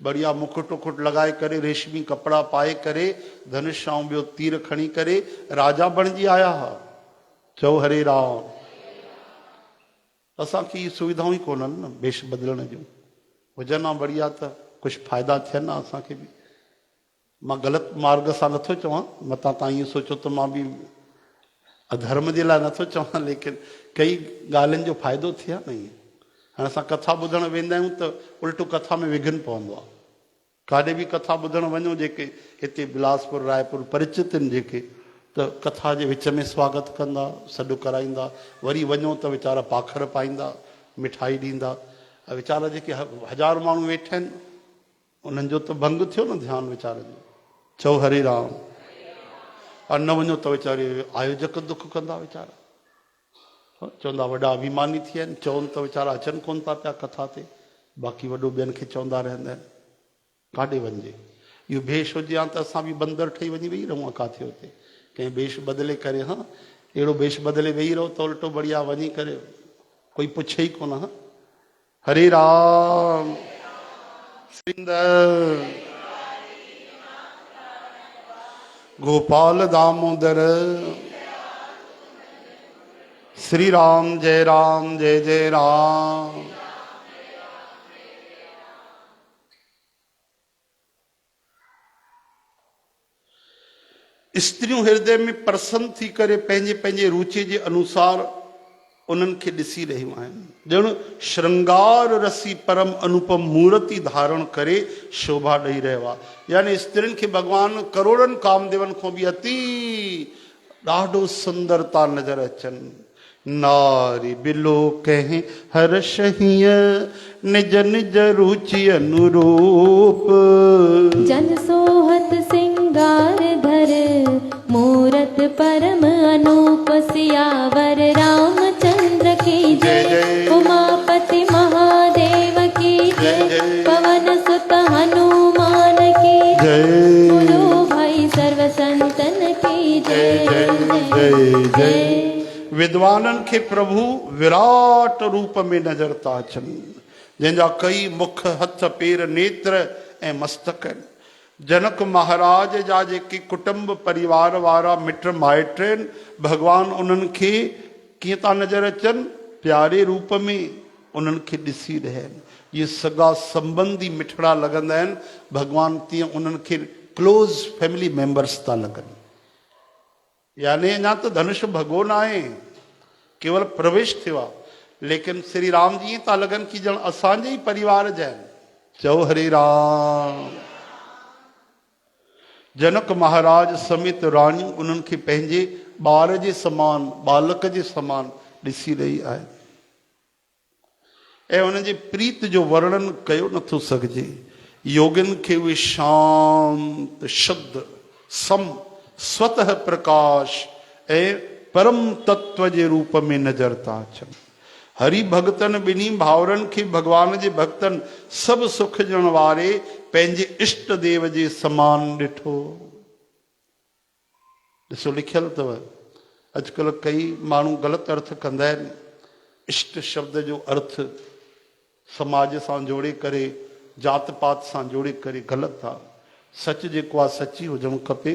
बढ़िया मुकुट उकुट लगाए करे रेशमी कपिड़ा पाए करे धनुष ऐं ॿियो तीर खणी करे राजा बणिजी आया हा। चओ हरे राम असांखे इहे सुविधाऊं ई कोन्हनि न वेश बदिलण जूं हुजनि हा बढ़िया त कुझु फ़ाइदा थियनि हा असांखे बि। मां ग़लति मार्ग सां नथो चवां मतां तव्हां ईअं सोचो त मां बि अधर्म जे लाइ नथो चवां लेकिन कई ॻाल्हियुनि जो फ़ाइदो थिए हा न। ईअं हाणे असां कथा ॿुधणु वेंदा आहियूं त उल्टो कथा में विघन पवंदो आहे। काॾे बि कथा ॿुधणु वञो जेके हिते बिलासपुर रायपुर परिचित आहिनि जेके त कथा जे विच में स्वागत कंदा सॾु कराईंदा वरी वञो त वीचारा पाखर पाईंदा मिठाई ॾींदा। वीचारा जेके हज़ार माण्हू वेठा आहिनि उन्हनि जो त भंग थियो न ध्यानु वीचारनि जो। चओ हरे राम और न वञो त वीचारे आयोजक दुख कंदा वीचारा चवंदा वॾा अभिमानी थी विया आहिनि चवनि त वीचारा अचनि कोन था पिया कथा ते बाक़ी वॾो ॿियनि खे चवंदा रहंदा आहिनि। काॾे वञिजे इहो भेष हुजे हा त असां बि बंदर ठही वञी वेही रहूं हा काथे हुते कंहिं भेष बदिले करे। हा अहिड़ो भेष बदिले वेही रहो त उल्टो बढ़िया वञी करे कोई पुछे ई कोन। हा हरे राम सिंदर गोपाल दामोदर श्री राम जय जय राम। स्त्रियों हृदय में प्रसन्न थी करे पंहिंजे पंहिंजे रुचि जे अनुसार उन्हनि खे ॾिसी रहियूं आहिनि। ॼण श्रृंगार रसी परम अनुपम मूर्ति धारण करे शोभा ॾेई रहियो आहे। यानी स्त्रियुनि खे भॻवान करोड़नि कामदेवनि खां बि अति ॾाढो सुंदरता नज़र अचनि। नारी बिलो कहें हर्ष हीअ निज निज रुचि अनुरूप, जन सोहत सिंगार धर मूरत परम अनूप, सियावर रामचंद्र की जय, उमापति महादेव की जय, पवन सुत हनुमान की जय, बोलो भाई सर्व संतन की जय जय जय। विद्वाननि खे प्रभु विराट रूप में नज़र था अचनि, जंहिंजा कई मुख हथ पेर नेत्र ऐं मस्तक आहिनि। जनक महाराज जा जेके कुटुंब परिवार वारा मिट माइट आहिनि, भॻवान उन्हनि खे कीअं था नज़र अचनि, प्यारे रूप में उन्हनि खे ॾिसी रहिया आहिनि। इहे सॻा संबंधी मिठड़ा लॻंदा आहिनि, भॻवान तीअं उन्हनि खे क्लोज़ फैमिली मेंबर्स था लॻनि। यानी अञा त धनुष भॻो न आहे, केवल प्रवेश थियो आहे, लेकिन श्री राम जी था लॻनि कि ॼण असांजे ई परिवार जा आहिनि। चओ हरे राम। जनक महाराज समेत राणियूं उन्हनि खे पंहिंजे ॿार जे समान, बालक जे समान ॾिसी रही आहे ऐं उन्हनि जे प्रीत जो वर्णन कयो नथो सघिजे। योगिन खे उहे शांत शुद्ध सम स्वतः प्रकाश ऐं परम तत्व जे रूप में नज़र था अचनि। हरि भगतन ॿिन्ही भाउरनि खे भॻवान जे भक्तनि सभु सुख ॾियण वारे पंहिंजे इष्ट देव जे समान ॾिठो। ॾिसो लिखियल अथव, अॼुकल्ह कई माण्हू ग़लति अर्थ कंदा आहिनि। इष्ट शब्द जो अर्थ समाज सां जोड़े करे, जात पात सां जोड़े करे ग़लति आहे। सच जेको आहे सची हुजणु खपे।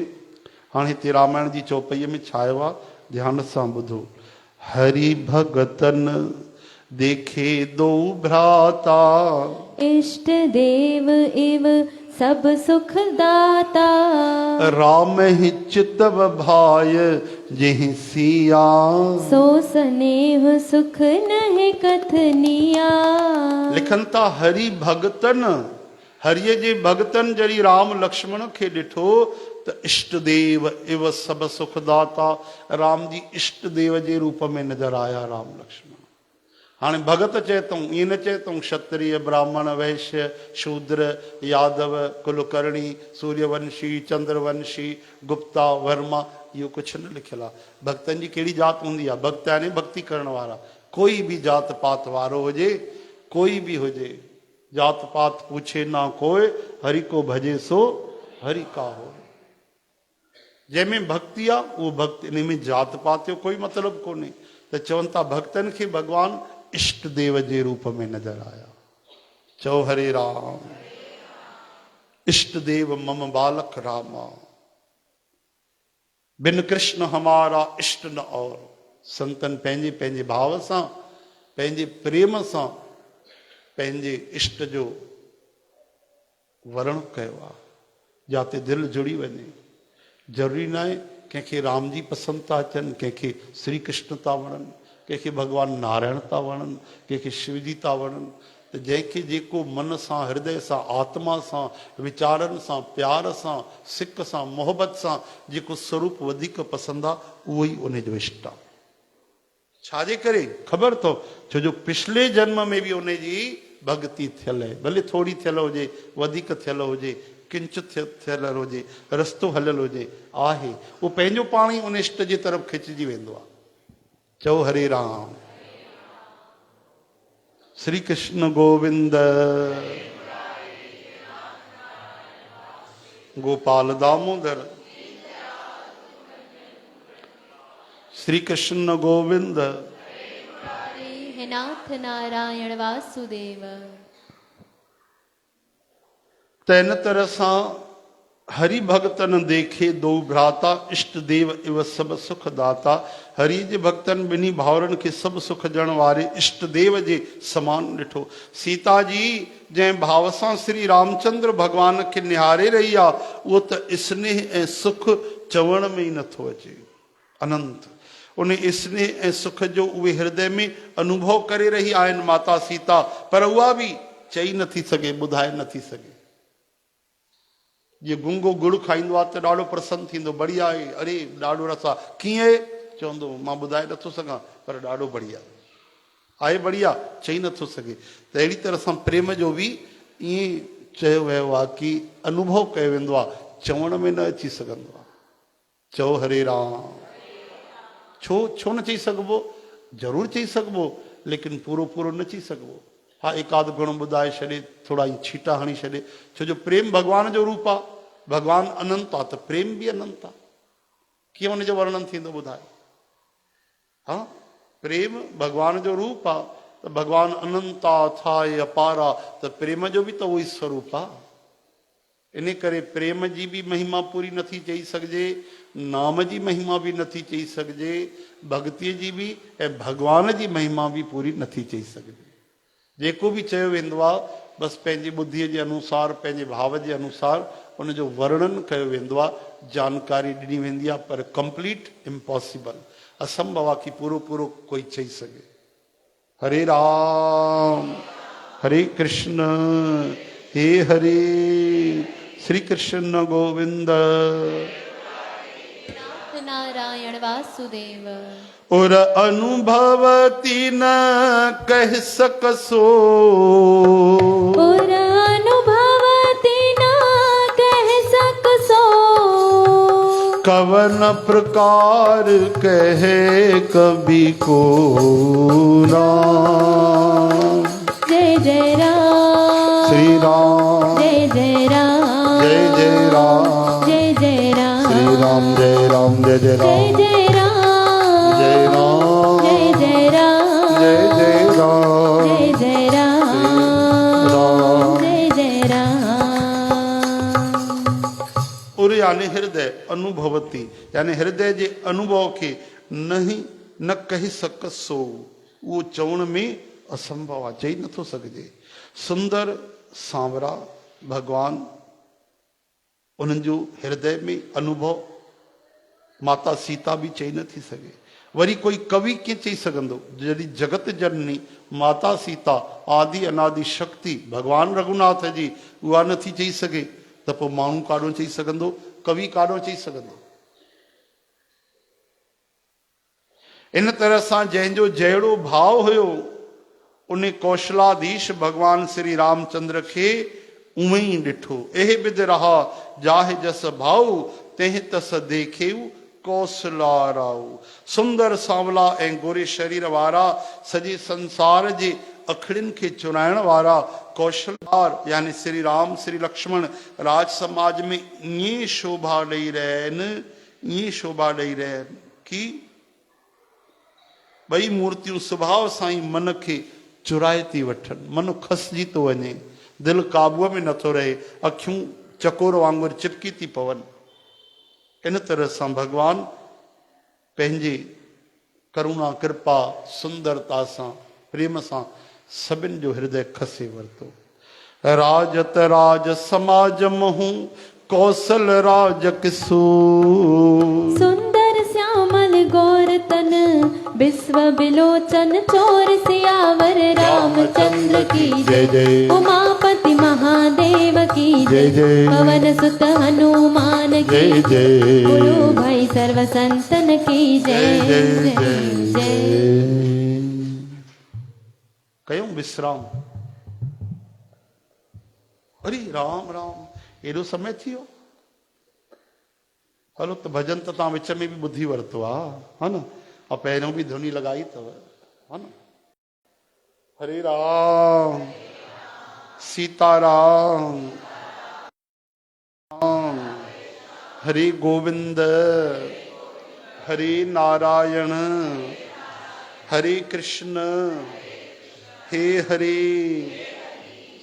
हाणे हिते रामायण जी चौपईअ में छा आयो आहे, ध्यान सां ॿुधो। हरि भगतन देखे दो भ्राता, इष्ट देव इव सब सुख दाता, राम ही चितव भाय जेहि सिया, सो स्नेह सुख नह कथनिया। लिखनि था हरि भगतन, हरिय जे भगतन जॾहिं राम लक्ष्मण खे ॾिठो त इष्ट देव इव सब सुखदाता, राम जी इष्ट देव जे रूप में नज़र आया राम लक्ष्मण। हाणे भगत चए थऊं, ईअं न चए थऊं क्षत्रिय ब्राह्मण वैश्य शूद्र यादव कुलकर्णी सूर्यवंशी चंद्रवंशी गुप्ता वर्मा, इहो कुझु न लिखियलु आहे। भक्तनि जी कहिड़ी जात हूंदी आहे, भक्त यानी भक्ति करण वारा। कोई बि जात पात वारो हुजे, कोई बि हुजे, जात पात पूछे ना कोई, हरि को भजे सो हरि का हो। जंहिंमें भक्ति आहे उहो भक्ति, इन में जात पात जो कोई मतिलबु कोन्हे। त चवनि था भक्तनि खे भॻवान इष्ट देव जे रूप में नज़र आया। चओ हरे राम। इष्ट देव मम बालक रामा, बिन कृष्ण हमारा इष्ट न और। संतन पंहिंजे पंहिंजे भाव सां, पंहिंजे प्रेम सां पंहिंजे इष्ट जो वर्ण कयो आहे, जाते दिलि जुड़ी वञे। ज़रूरी न आहे कंहिंखे राम जी पसंदि था अचनि, कंहिंखे श्री कृष्ण था वणनि, कंहिंखे भॻवान नारायण था वणनि, कंहिंखे शिव जी था वणनि। त जंहिंखे जेको मन सां हृदय सां आत्मा सां वीचारनि सां प्यार सां सिक सां मोहबत सां जेको स्वरूप वधीक पसंदि आहे, उहो ई उन जो इष्ट आहे। छाजे करे ख़बर अथव, छो जो पिछले जन्म में बि उन जी भक्ति थियल आहे, भले थोरी थियल हुजे वधीक थियल हुजे किंचित थियल हुजे रस्तो हलियल हुजे, आहे उहो पंहिंजो पाण ई उन इष्ट जी तरफ़ खिचजी वेंदो आहे। चओ हरे राम। श्री कृष्ण गोविंद गोपाल दामोदर, श्री कृष्ण गोविंद हे नाथ नारायण वासुदेव। तैन तरह सां हरि भगतन देखे दो भ्राता, इष्ट देव इव सब सुख दाता। हरि जे भक्तन ॿिन्ही भाउरनि खे सभु सुख ॾियण वारे इष्ट देव जे समान ॾिठो। सीता जी जंहिं भाव सां श्री रामचंद्र भॻवान खे निहारे रही आहे, उहो त स्नेह ऐं सुख चवण में ही नथो अचे। अनंत उन स्नेह ऐं सुख जो उहे हृदय में अनुभव करे रही आहिनि माता सीता, पर उहा बि चई नथी सघे, ॿुधाए नथी सघे। जीअं गुंगो गुड़ खाईंदो आहे त ॾाढो प्रसन्न थींदो, बढ़िया आहे, अरे ॾाढो रस आहे, कीअं आहे चवंदो मां ॿुधाए नथो सघां पर ॾाढो बढ़िया आहे, बढ़िया चई नथो सघे। त अहिड़ी तरह सां प्रेम जो बि ईअं चयो वियो आहे कि अनुभव कयो वेंदो आहे, चवण में न अची सघंदो आहे। चओ हरे राम। छो न चई सघिबो? ज़रूरु चई सघिबो, लेकिन पूरो पूरो न चई सघिबो। हाँ, एक आध गुण ॿुधाए छॾे, थोरा ई छीटा हणी छॾे, छो जो प्रेम भगवान जो रूप आहे, भगवान अनंत आहे त प्रेम बि अनंत आहे, कीअं हुनजो वर्णन थींदो ॿुधाए? हाँ, प्रेम भगवान जो रूप आहे त भगवान अनंत आहे, अथाह अपार आहे, त प्रेम जो बि त उहो ई स्वरूप आहे। इन करे प्रेम जी बि महिमा पूरी नथी चई सघिजे, नाम जी महिमा बि नथी चई सघिजे, भक्तीअ जी बि ऐं भगवान जी महिमा बि पूरी नथी चई सघिजे। जेको बि चयो वेंदो आहे बसि पंहिंजी ॿुद्धीअ जे अनुसार, पंहिंजे भाव जे अनुसार उनजो वर्णन कयो वेंदो आहे, जानकारी ॾिनी वेंदी आहे, पर कंप्लीट इम्पॉसिबल, असंभव आहे कि पूरो पूरो कोई चई सघे। हरे राम हरे कृष्ण हे हरे श्री कृष्ण गोविंद नारायण वासुदेव। और अनुभवती न कह सकसो, और अनुभवती न कह सकसो, कवन प्रकार कहे कभी को राम। जय जय राम श्री राम, जय जय राम, जय जय राम, जय जय राम, श्री राम, जय राम, जय जय राम, जय जय राम, जय राम, जय जय राम, जय जय राम, जय जय राम, जय जय राम। और यानी हृदय अनुभवती, यानी हृदय जे अनुभव के नहीं न कही सकसो, वो चवण में असंभव आहे, चई नथो सघिजे। सुंदर सांवरा भगवान, उन्हनि जो हृदय में अनुभव माता सीता भी चई नथी सघे। वरी कोई कवि कीअं चई सघंदो? जॾहिं जगत जननी माता सीता आदि अनादि शक्ति भगवान रघुनाथ जी उहा नथी चई सघे त पोइ माण्हू काॾो चई सघंदो, कवि काॾो चई सघंदो? इन तरह सां जंहिंजो जहिड़ो भाव हुयो उन कौशलाधीश भगवान श्री रामचंद्र खे उमें ई ॾिठो। एहे बिद रहा जाहे जस भाऊ, तेह तस देखेऊ कौशलाराऊ। सुंदर सांवला ऐं गोरे शरीर वारा, सॼे संसार जे अखड़ियुनि खे चुराइण वारा कौशलदार यानी श्री राम श्री लक्ष्मण राज समाज में ईअं शोभा ॾेई रहिया आहिनि, ईअं शोभा ॾेई रहिया आहिनि कि ॿई मूर्तियूं स्वभाव सां ई मन खे चुराए थी वठनि, मन खसिजी थो वञे, दिलि काबूअ में नथो रहे, अखियूं चकोर वांगुरु चिपकी थी पवनि। इन तरह सां भगवान पंहिंजे करुणा कृपा सुंदरता सां प्रेम सां सभिनि जो हृदय खसे वरितो। राजत राज समाज महू कौशल राज किसो, सुंदर श्यामल गौर तन विश्व बिलोचन चोर सियावर रामचंद्र की जय जय, उमापति महादेव की जय जय, पवन सुत हनुमान की जय, गुरु भाई सर्व संतन की जय जय जय। कयूं विश्राम। अरे राम राम एॾो समय थी वियो, हलो त भजन त तव्हां विच में बि ॿुधी वरितो आहे, हा न, और पहिरियों भी धुनी लगाई अथव, हा न। हरे राम सीताराम राम, हरे गोविंद हरे नारायण हरे कृष्ण हे हरे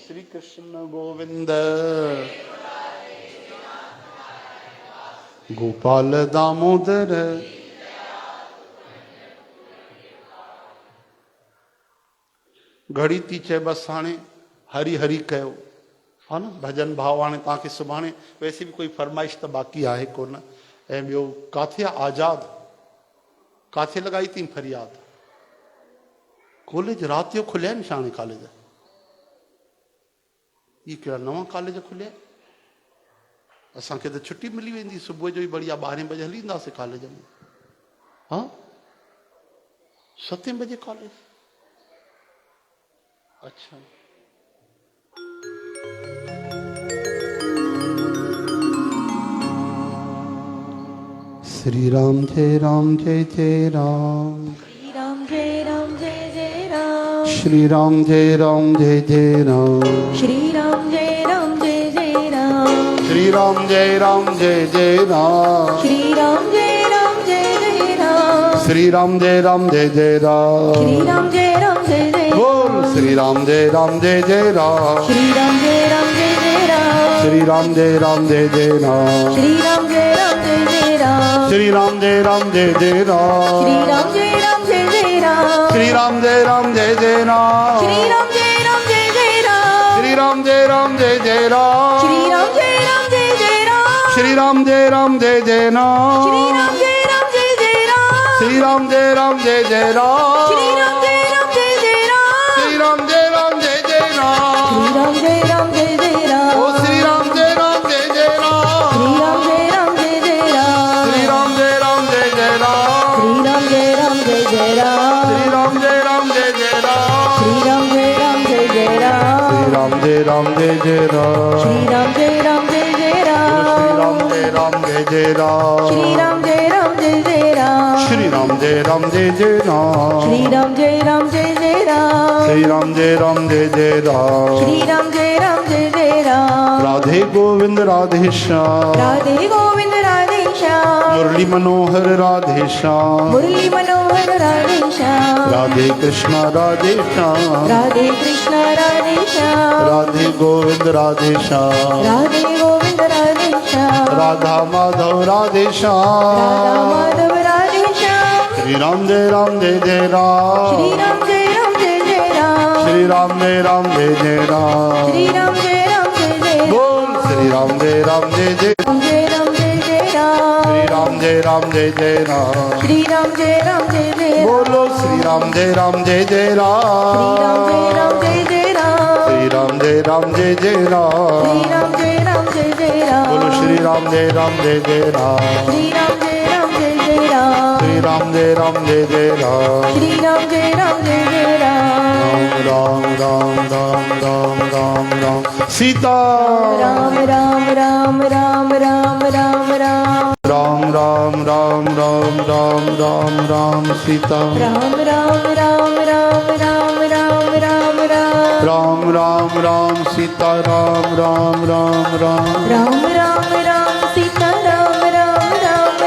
श्री कृष्ण गोविंद गोपाल दामोदर। घड़ी थी चए बस हाणे हरी हरी कयो, हा न, भजन भाव हाणे तव्हांखे सुभाणे वैसे भी कोई फरमाइश तो बाक़ी आहे कोन, ऐं ॿियो काथे आज़ाद काथे लॻाई अथई फरियाद। कॉलेज राति जो खुलिया आहिनि छा हाणे कॉलेज? इहे कहिड़ा नवां कॉलेज खुलिया आहिनि? असांखे त छुटी मिली वेंदी सुबुह जो ई बढ़िया 12 बजे हली ईंदासीं कॉलेज में। हाँ 7 बजे कॉलेज? अच्छा श्री राम जय जय राम। श्री राम जय जय राम। श्री राम जय जय राम। श्री राम जय जय राम। श्री राम जय जय राम। श्री राम जय जय राम। श्री राम जय जय राम। श्री राम जय जय जय बोल श्री राम जय जय राम। श्री राम जय जय राम। श्री राम जय जय राम। श्री राम जय जय राम। श्री राम जय जय राम। श्री राम जय जय राम। श्री राम जय जय राम। श्री राम जय जय राम। श्री राम जय जय राम। श्री राम जय जय राम। श्री राम जय जय राम। श्री राम जय जय राम। श्री राम जय जय राम। श्री राम जय जय राम। श्री राम जय जय राम। श्री राम जय जय राम। ओ श्री राम जय जय राम। श्री राम जय जय राम। श्री राम जय जय राम। श्री राम जय जय राम। श्री राम जय जय राम। श्री राम जय जय राम। श्री राम जय जय राम। श्री राम जय जय राम। श्री राम जय जय राम। श्री राम जय जय राम। श्री राम जय जय राम। श्री राम जय जय राम। श्री राम जय जय राम। श्री राम जय जय राम। राधे गोविंद राधे श्याम। राधे गोविंद राधे श्याम। मुरली मनोहर राधे श्याम। मुरली मनोहर राधे श्याम। राधे कृष्ण राधे श्याम। राधे कृष्ण राधे श्याम। राधे गोविंद राधे श्याम। राधे गोविंद राधे श्याम। राधा माधव राधे राधा श्याम। माधव राधे श्याम। श्री राम जय जय राम। श्री राम जय जय राम। श्री राम जय जय राम। श्री राम जय जय बोल श्री राम जय जय राम। जय जय राम। श्री राम जय जय राम। श्री राम जय जय बोलो श्री राम जय जय राम। श्री राम जय जय राम। श्री राम जय जय राम। श्री राम जय जय राम। बोलो श्री राम जय जय राम। श्री राम जय जय राम। श्री राम जय जय राम। श्री राम जय जय राम। राम राम राम राम राम राम सीता। राम राम राम राम राम राम राम। राम राम राम राम राम राम राम सीता। राम राम राम राम राम राम राम राम। राम राम सीता राम राम राम राम। राम राम राम सीता राम राम राम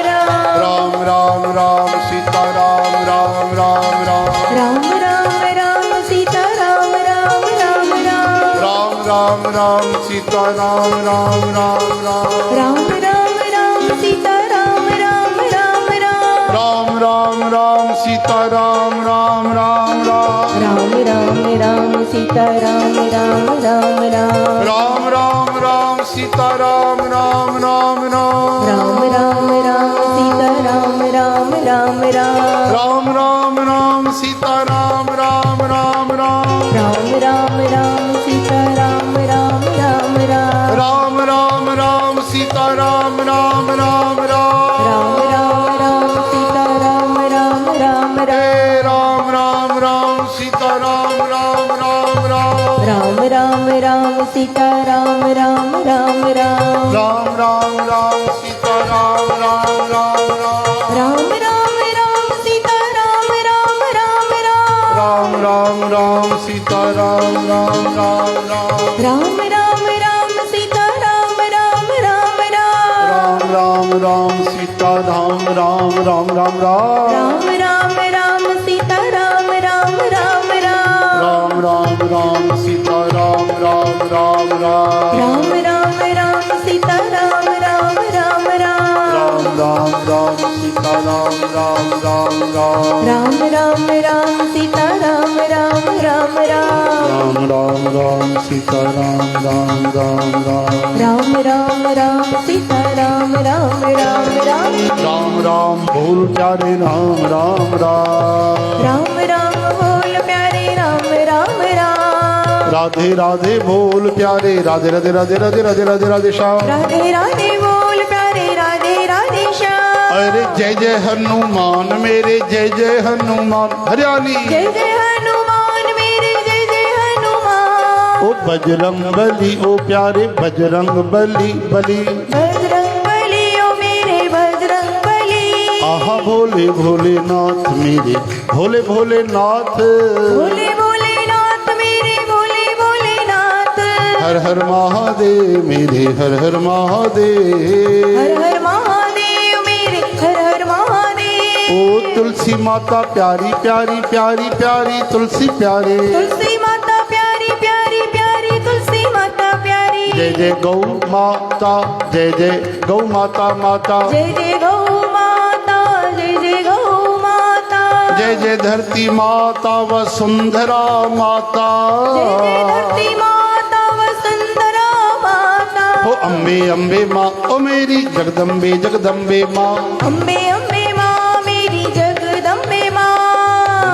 राम। राम सीता राम राम राम राम। राम राम राम सीता राम राम राम राम। राम सीता राम राम राम राम। राम राम राम सीता राम राम राम राम। राम सीता राम राम राम राम। राम राम राम सीता राम राम राम राम। राम सीता राम राम राम राम। राम राम राम सीता राम राम राम राम। राम सीता राम राम राम राम। राम राम राम सीता राम राम राम राम। राम सीता राम राम राम राम। राम राम राम सीता राम राम राम राम। राम सीता राम राम राम राम। राम राम राम सीता राम राम राम राम। राम सीता राम राम राम राम। राम राम राम सीता राम राम राम राम। राम सीता राम राम राम राम। राम राम राम सीता राम राम राम राम। राम सीता राम राम राम राम राम। राम राम राम सीता राम राम राम राम। राम सीता राम राम राम राम। राम राम राम सीता राम राम राम राम। राम सीता राम राम राम राम। राम राम राम सीता राम राम राम राम। राम राम सीता राम राम राम राम राम राम राम सीता राम राम राम राम राम राम बोल प्यारे राम राम राम राम राम बोल प्यारे राम राम राम राधे राधे बोल प्यारे राधे राधे राधे राधे राधे राधे राधे श्याम राधे राधे बोल प्यारे राधे राधे श्याम अरे जय जय हनुमान मेरे जय जय हनुमान हरियाली जय जय हनुमान मेरे जय जय हनुमान ओ बजरंग बली ओ प्यारे बजरंग बली बली बजरंग बली ओ मेरे बजरंग बली आहा भोले भोलेनाथ मेरे भोले भोलेनाथ भोले भोलेनाथ मेरे भोले भोलेनाथ हर हर महादेव मेरे हर हर महादेव हर हर महादेव मेरे हर हर महादेव ओ तुलसी माता प्यारी प्यारी प्यारी प्यारी तुलसी प्यारे तुलसी माता प्यारी प्यारी प्यारी तुलसी माता प्यारी जय जय गौ माता जय जय गौ माता माता जय जय गौ माता जय जय गौ माता जय जय धरती माता वसुंधरा माता जय जय धरती माता वसुंधरा माता ओ अम्बे अम्बे माँ ओ मेरी जगदम्बे जगदम्बे माँ अम्बे अम्बे माँ मेरी जगदम्बे माँ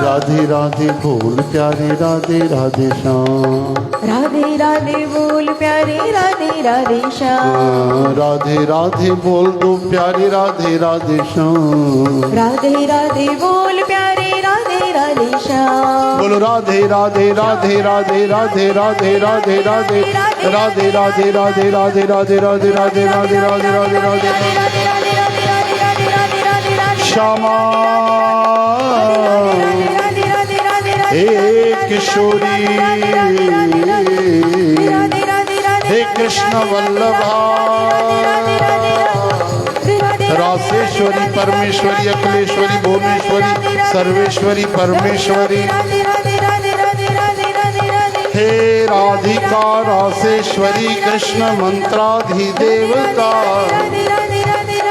राधे राधे बोल प्यारे राधे राधे श्याम राधे राधे बोल प्यारे राधे राधे श्याम राधे राधे बोल दो प्यारे राधे राधे श्याम राधे राधे बोल प्यारे राधे राधे श्याम बोलो राधे राधे राधे राधे राधे राधे राधे राधे राधे राधे राधे राधे राधे राधे राधे राधे राधे राधे राधे श्यामा हे किशोरी हे कृष्ण वल्लभा रासेश्वरी परमेश्वरी अखिलेश्वरी भुवनेश्वरी सर्वेश्वरी परमेश्वरी हे राधिका रासेश्वरी कृष्ण मंत्राधिदेवता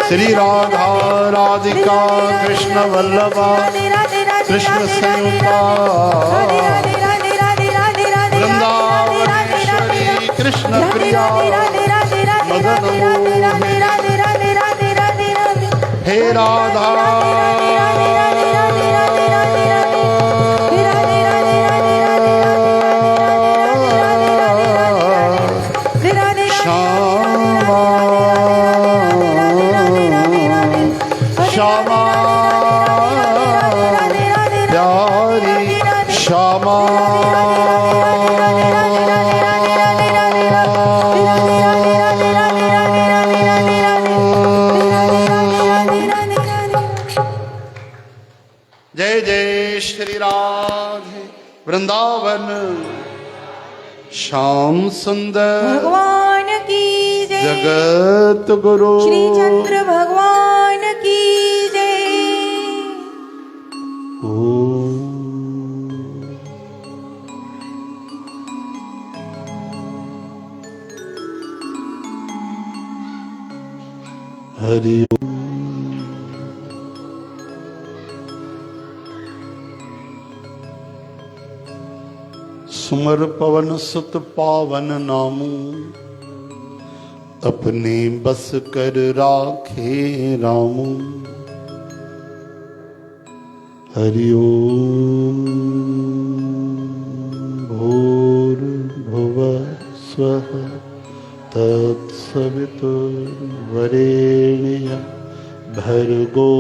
श्री राधा राधिका कृष्ण वल्लभा कृष्ण संयुक्ता वृंदावनेश्वरी कृष्ण प्रिया मदन मोहिनी हे राधा श्यामा श्यामा प्यारी श्यामा जय जय श्री राधे वृंदावन श्याम सुंदर भगवान की जय जगत गुरु श्री चंद्र भगवान की जय ओम हरि ओम। सुमर पवन सुत पावन नामू अपने बस कर राखे रामू हरि ओम भूर्भुवः स्वः तत्सवितुर्वरेण्यं भर्गो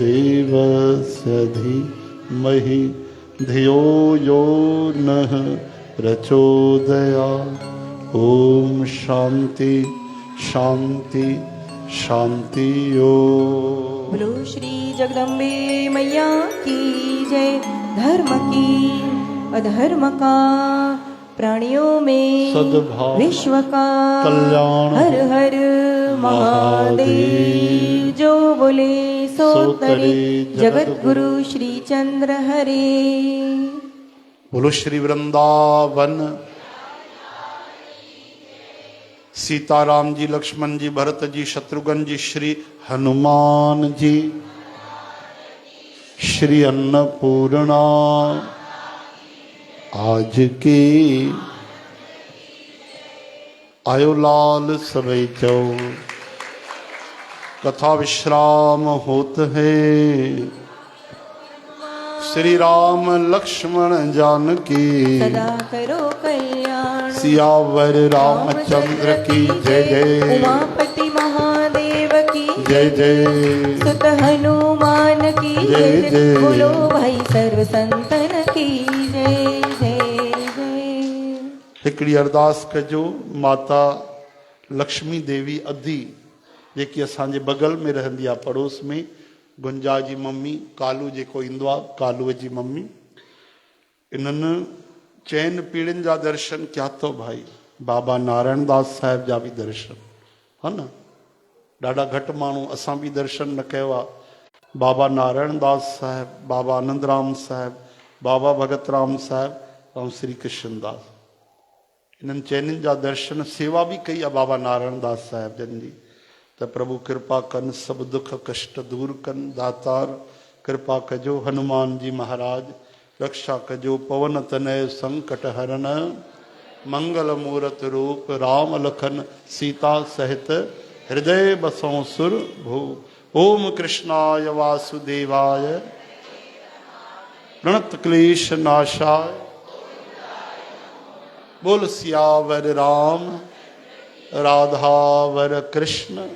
देवस्य धीमहि धियो यो नः प्रचोदयात् ओम शांति शांति शांति ओम। बोलो श्री जगदम्बे मैया की जय। धर्म की अधर्म का प्राणियों में सद्भाव विश्व का कल्याण हर हर महादेव। जो बोले सो तरे जगत गुरु श्री चंद्र हरे। बोलो श्री वृंदावन सीताराम जी लक्ष्मण जी भरत जी शत्रुघ्न जी श्री हनुमान जी श्री अन्नपूर्णा आज के आयो लाल सबई चो कथा विश्राम होत है। श्री राम लक्ष्मण जानकी सदा करो कल्याण। सियावर रामचंद्र की जय जय। उमापति महादेव की जय जय। सुत हनुमान की जय जय। बोलो भाई सर्व संतन की जय जय जय। हिकड़ी अरदास कजो माता लक्ष्मी देवी अधी जेकी असांजे बगल में रहंदी आहे पड़ोस में, गुंजा जी मम्मी, कालू जेको ईंदो आहे कालूअ जी मम्मी, इन्हनि चइनि पीढ़ियुनि जा दर्शन कया अथव भाई। बाबा नारायण दास साहिब जा बि दर्शन हा न, ॾाढा घटि माण्हू असां बि दर्शन न कयो आहे। बाबा नारायण दास साहिब, बाबा आनंदराम साहिब, बाबा भगत राम साहिब ऐं श्री कृष्ण दास, इन्हनि चइनिनि जा दर्शन, सेवा बि कई आहे बाबा नारायण दास साहिब जन जी। त प्रभु कृपा कन, सब दुख कष्ट दूर कन। दातार कृपा कजो हनुमान जी महाराज, रक्षा कजो पवन तनय संकट हरन। मंगल मूरत रूप राम लखन सीता सहित, हृदय बसों सुर भू। ओम कृष्णाय वासुदेवाय प्रणत क्लेश नाशाय, बोल सियावर राम राधावर कृष्ण।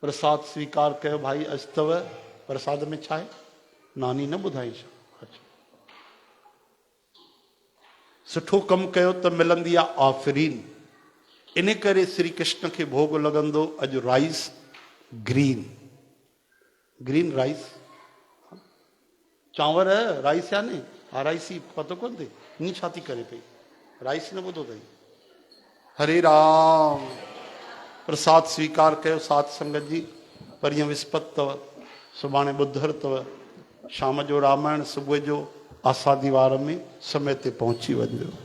प्रसाद स्वीकार कयो भाई। अस्तव प्रसाद में छा आहे? नानी न ॿुधाई छा? अच्छा, सुठो कमु कयो त मिलंदी आहे आफ़रीन। इन करे श्री कृष्ण खे भोग लॻंदो अॼु राइस ग्रीन, ग्रीन राइस, चांवर राइस या ने हा राइस ई पतो कोन थिए नी छा थी करे पई, राइस न ॿुधो अथई। हरे राम। प्रसाद स्वीकार कयो साध संगत जी। परीहं विस्पति अथव, सुभाणे ॿुधरु अथव, शाम जो रामायण, सुबुह जो आसादी वार में समय ते पहुची वञिजो।